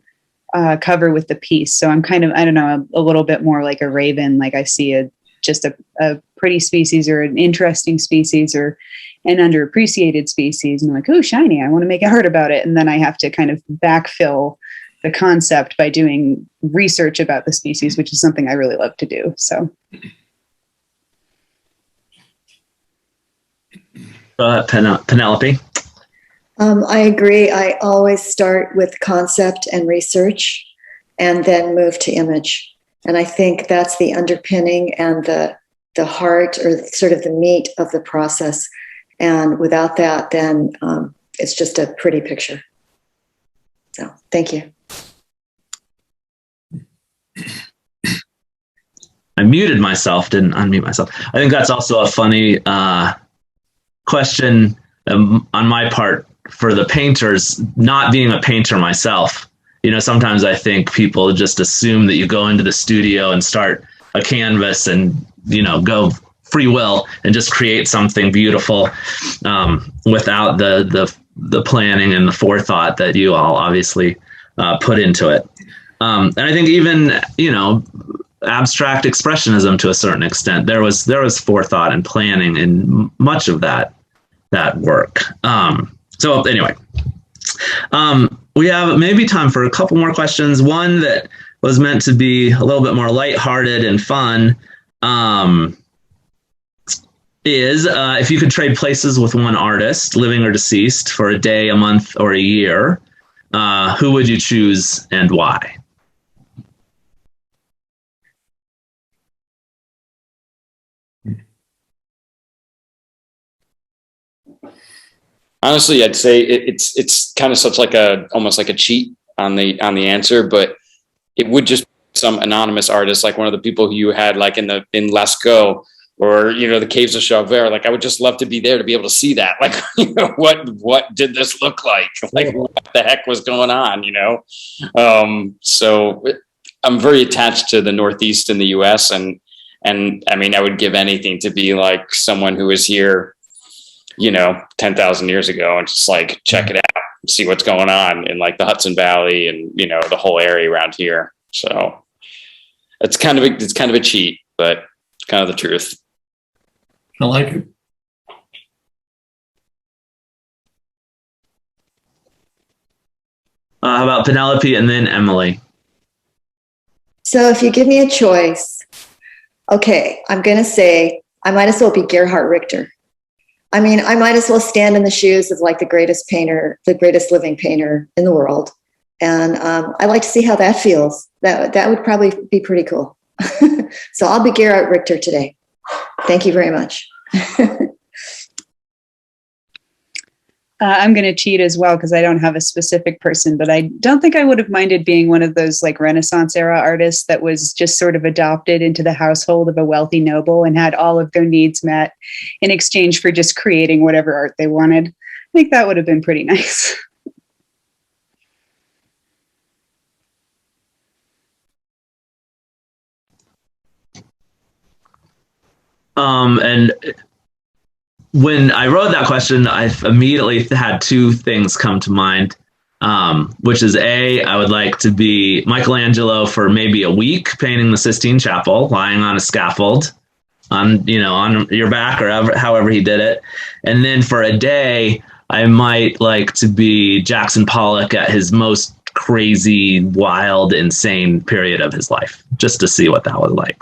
cover with the piece. So I'm kind of, I don't know, a little bit more like a raven. Like I see a pretty species or an interesting species or an underappreciated species, and I'm like, oh, shiny, I want to make art about it. And then I have to kind of backfill the concept by doing research about the species, which is something I really love to do. So. Penelope? I agree. I always start with concept and research and then move to image. And I think that's the underpinning and the heart, or sort of the meat of the process. And without that, then it's just a pretty picture. So thank you. I muted myself, didn't unmute myself. I think that's also a funny question on my part for the painters, not being a painter myself. Sometimes I think people just assume that you go into the studio and start a canvas and, go free will and just create something beautiful without the planning and the forethought that you all obviously put into it. And I think even, abstract expressionism to a certain extent, there was forethought and planning in much of that work. So anyway, we have maybe time for a couple more questions. One that was meant to be a little bit more lighthearted and fun is if you could trade places with one artist, living or deceased, for a day, a month, or a year, who would you choose and why? Honestly, I'd say it's kind of such like almost like a cheat on the answer, but it would just be some anonymous artist, like one of the people who you had like in Lascaux, or the caves of Chauvet. Like I would just love to be there to be able to see that. Like what did this look like? Like what the heck was going on? So I'm very attached to the Northeast in the U.S. and I mean I would give anything to be like someone who was here 10,000 years ago and just like check it out and see what's going on in like the Hudson Valley and the whole area around here. So it's kind of a cheat, but it's kind of the truth. I like it. How about Penelope and then Emily? So if you give me a choice, okay, I'm going to say I might as well be Gerhard Richter. I mean, I might as well stand in the shoes of like the greatest painter, the greatest living painter in the world. And I'd like to see how that feels. That would probably be pretty cool. So I'll be Gerhard Richter today. Thank you very much. I'm going to cheat as well because I don't have a specific person, but I don't think I would have minded being one of those like Renaissance era artists that was just sort of adopted into the household of a wealthy noble and had all of their needs met in exchange for just creating whatever art they wanted. I think that would have been pretty nice. And when I wrote that question, I immediately had two things come to mind, which is I would like to be Michelangelo for maybe a week painting the Sistine Chapel, lying on a scaffold on your back or however he did it. And then for a day, I might like to be Jackson Pollock at his most crazy, wild, insane period of his life, just to see what that was like.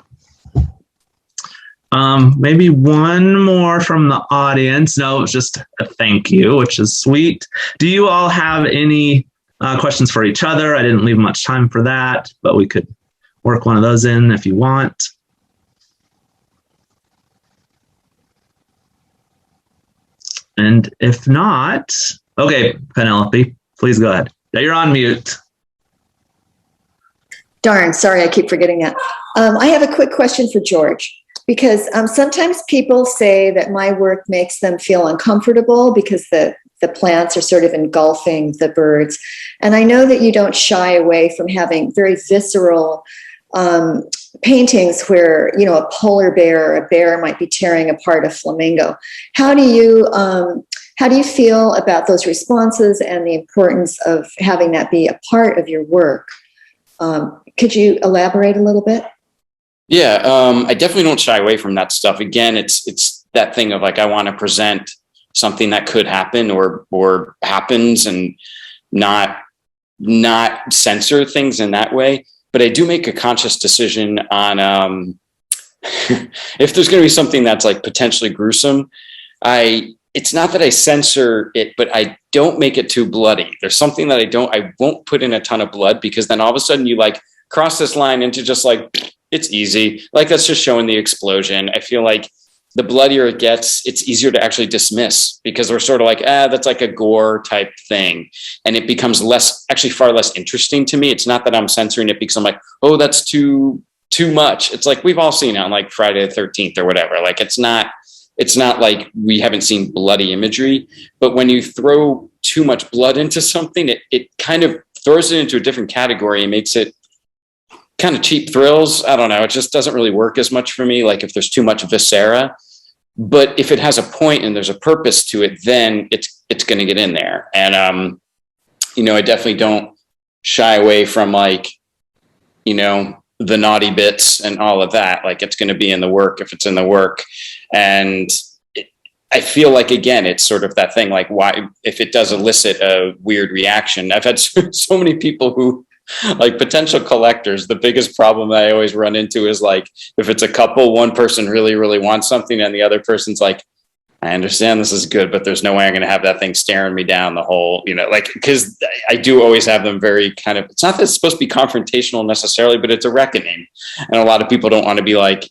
Maybe one more from the audience. No, it's just a thank you, which is sweet. Do you all have any questions for each other? I didn't leave much time for that, but we could work one of those in if you want. And if not, okay, Penelope, please go ahead. Yeah, you're on mute. Darn, sorry, I keep forgetting that. I have a quick question for George. Because sometimes people say that my work makes them feel uncomfortable because the plants are sort of engulfing the birds. And I know that you don't shy away from having very visceral paintings where, a polar bear or a bear might be tearing apart a flamingo. How do you feel about those responses and the importance of having that be a part of your work? Could you elaborate a little bit? Yeah, I definitely don't shy away from that stuff. Again, it's that thing of like, I want to present something that could happen or happens and not censor things in that way. But I do make a conscious decision on if there's going to be something that's like potentially gruesome, it's not that I censor it, but I don't make it too bloody. There's something that I won't put in a ton of blood, because then all of a sudden you like cross this line into just like, it's easy. Like that's just showing the explosion. I feel like the bloodier it gets, it's easier to actually dismiss, because we're sort of like, that's like a gore type thing. And it becomes far less interesting to me. It's not that I'm censoring it because I'm like, oh, that's too much. It's like, we've all seen it on like Friday the 13th or whatever. Like, it's not like we haven't seen bloody imagery, but when you throw too much blood into something, it kind of throws it into a different category and makes it kind of cheap thrills. I don't know. It just doesn't really work as much for me. Like if there's too much viscera, but if it has a point and there's a purpose to it, then it's going to get in there. And, I definitely don't shy away from like, the naughty bits and all of that. Like it's going to be in the work if it's in the work. And I feel like, again, it's sort of that thing, like why, if it does elicit a weird reaction. I've had so many people who, like potential collectors, the biggest problem that I always run into is like, if it's a couple, one person really, really wants something and the other person's like, I understand this is good, but there's no way I'm going to have that thing staring me down the whole, because I do always have them very kind of, it's not that it's supposed to be confrontational necessarily, but it's a reckoning. And a lot of people don't want to be like,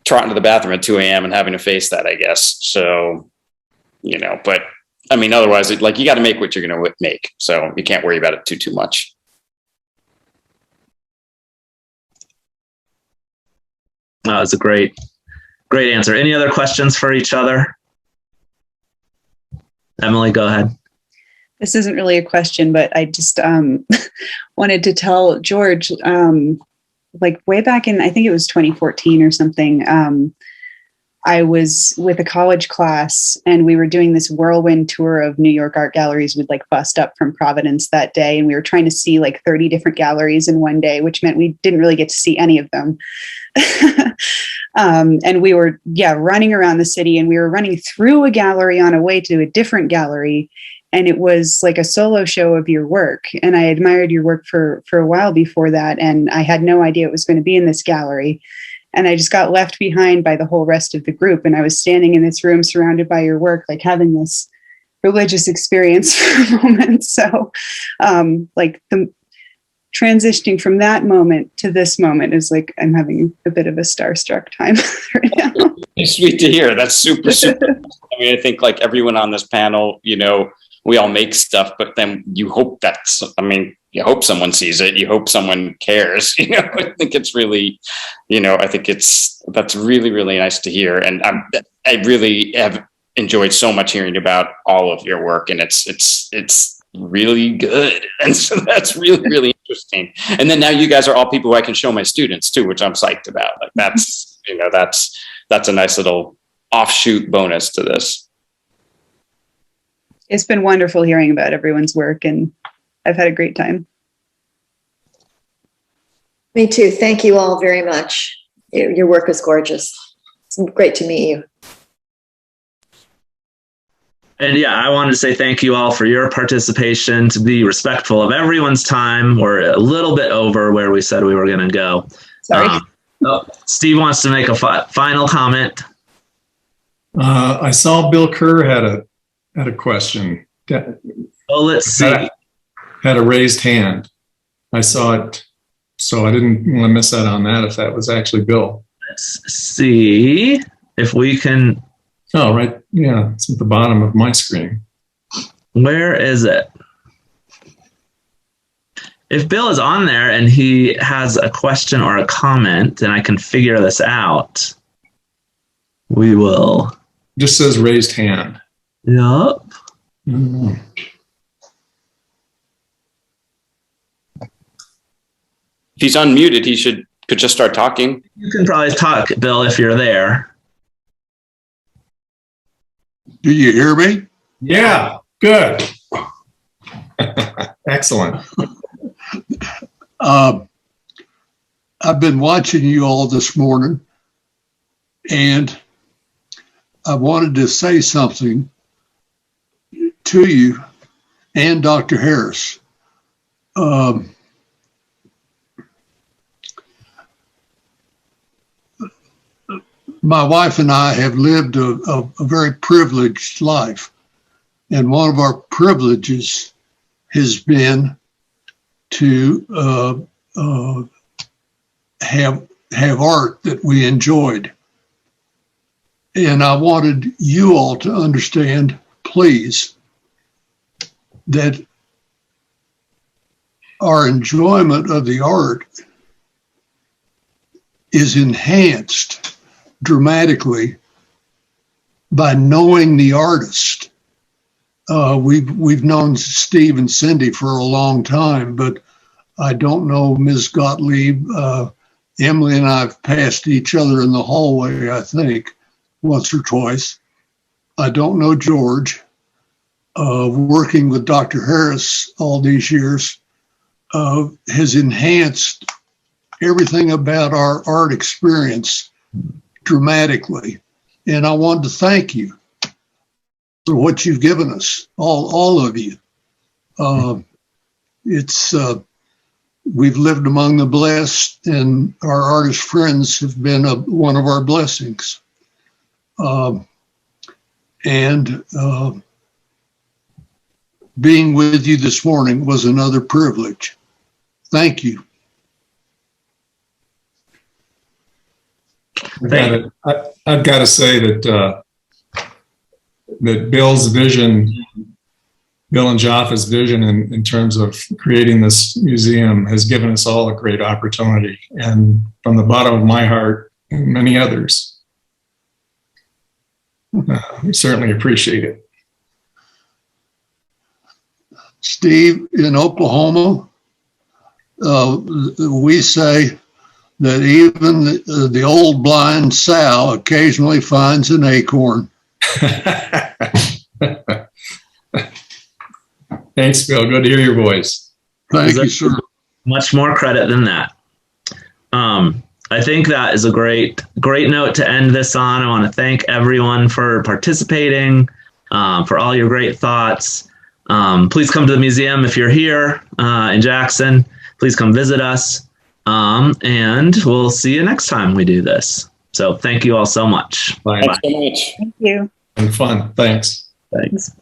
trotting to the bathroom at 2 a.m. and having to face that, I guess. So, but I mean, otherwise, like you got to make what you're going to make. So you can't worry about it too much. That was a great answer. Any other questions for each other? Emily, go ahead. This isn't really a question, but I just wanted to tell George, like way back in, I think it was 2014 or something, I was with a college class and we were doing this whirlwind tour of New York art galleries. We'd like bust up from Providence that day. And we were trying to see like 30 different galleries in one day, which meant we didn't really get to see any of them. And we were, running around the city, and we were running through a gallery on a way to a different gallery. And it was like a solo show of your work. And I admired your work for a while before that. And I had no idea it was going to be in this gallery. And I just got left behind by the whole rest of the group. And I was standing in this room surrounded by your work, like having this religious experience for a moment. So like the transitioning from that moment to this moment is like I'm having a bit of a starstruck time right now. It's sweet to hear. That's super. I mean, I think like everyone on this panel, you know, we all make stuff, but then you hope you hope someone sees it. You hope someone cares. You know, I think it's really, you know, I think that's really, really nice to hear. And I really have enjoyed so much hearing about all of your work, and it's really good. And so that's really, really interesting. And then now you guys are all people who I can show my students too, which I'm psyched about. Like that's, you know, that's a nice little offshoot bonus to this. It's been wonderful hearing about everyone's work, and I've had a great time. Me too. Thank you all very much. Your work is gorgeous. It's great to meet you. And yeah, I wanted to say thank you all for your participation, to be respectful of everyone's time. We're a little bit over where we said we were going to go. Sorry. Steve wants to make a final comment. I saw Bill Kerr had a question. Oh, let's see. Had a raised hand. I saw it, so I didn't want to miss out on that if that was actually Bill. Let's see if we can. Oh, right. Yeah, it's at the bottom of my screen. Where is it? If Bill is on there and he has a question or a comment and I can figure this out, we will. Just says raised hand. Yup. Mm. If he's unmuted, he could just start talking. You can probably talk, Bill, if you're there. Do you hear me? Yeah, good. Excellent. I've been watching you all this morning, and I wanted to say something to you and Dr. Harris. My wife and I have lived a very privileged life, and one of our privileges has been to have art that we enjoyed. And I wanted you all to understand, please, that our enjoyment of the art is enhanced dramatically by knowing the artist. We've known Steve and Cindy for a long time, but I don't know Ms. Gottlieb. Emily and I have passed each other in the hallway, I think, once or twice. I don't know George. Working with Dr. Harris all these years has enhanced everything about our art experience dramatically. And I wanted to thank you for what you've given us, all of you. We've lived among the blessed, and our artist friends have been one of our blessings. Being with you this morning was another privilege. Thank you. I've got to say that Bill's vision, Bill and Jaffa's vision in terms of creating this museum has given us all a great opportunity. And from the bottom of my heart, and many others, we certainly appreciate it. Steve, in Oklahoma, we say that even the old blind sow occasionally finds an acorn. Thanks, Bill. Good to hear your voice. Thank you, sir. Much more credit than that. I think that is a great note to end this on. I want to thank everyone for participating, for all your great thoughts. Please come to the museum if you're here in Jackson. Please come visit us. And we'll see you next time we do this. So thank you all so much. Bye. Thanks so much. Thank you. And fun. Thanks. Thanks.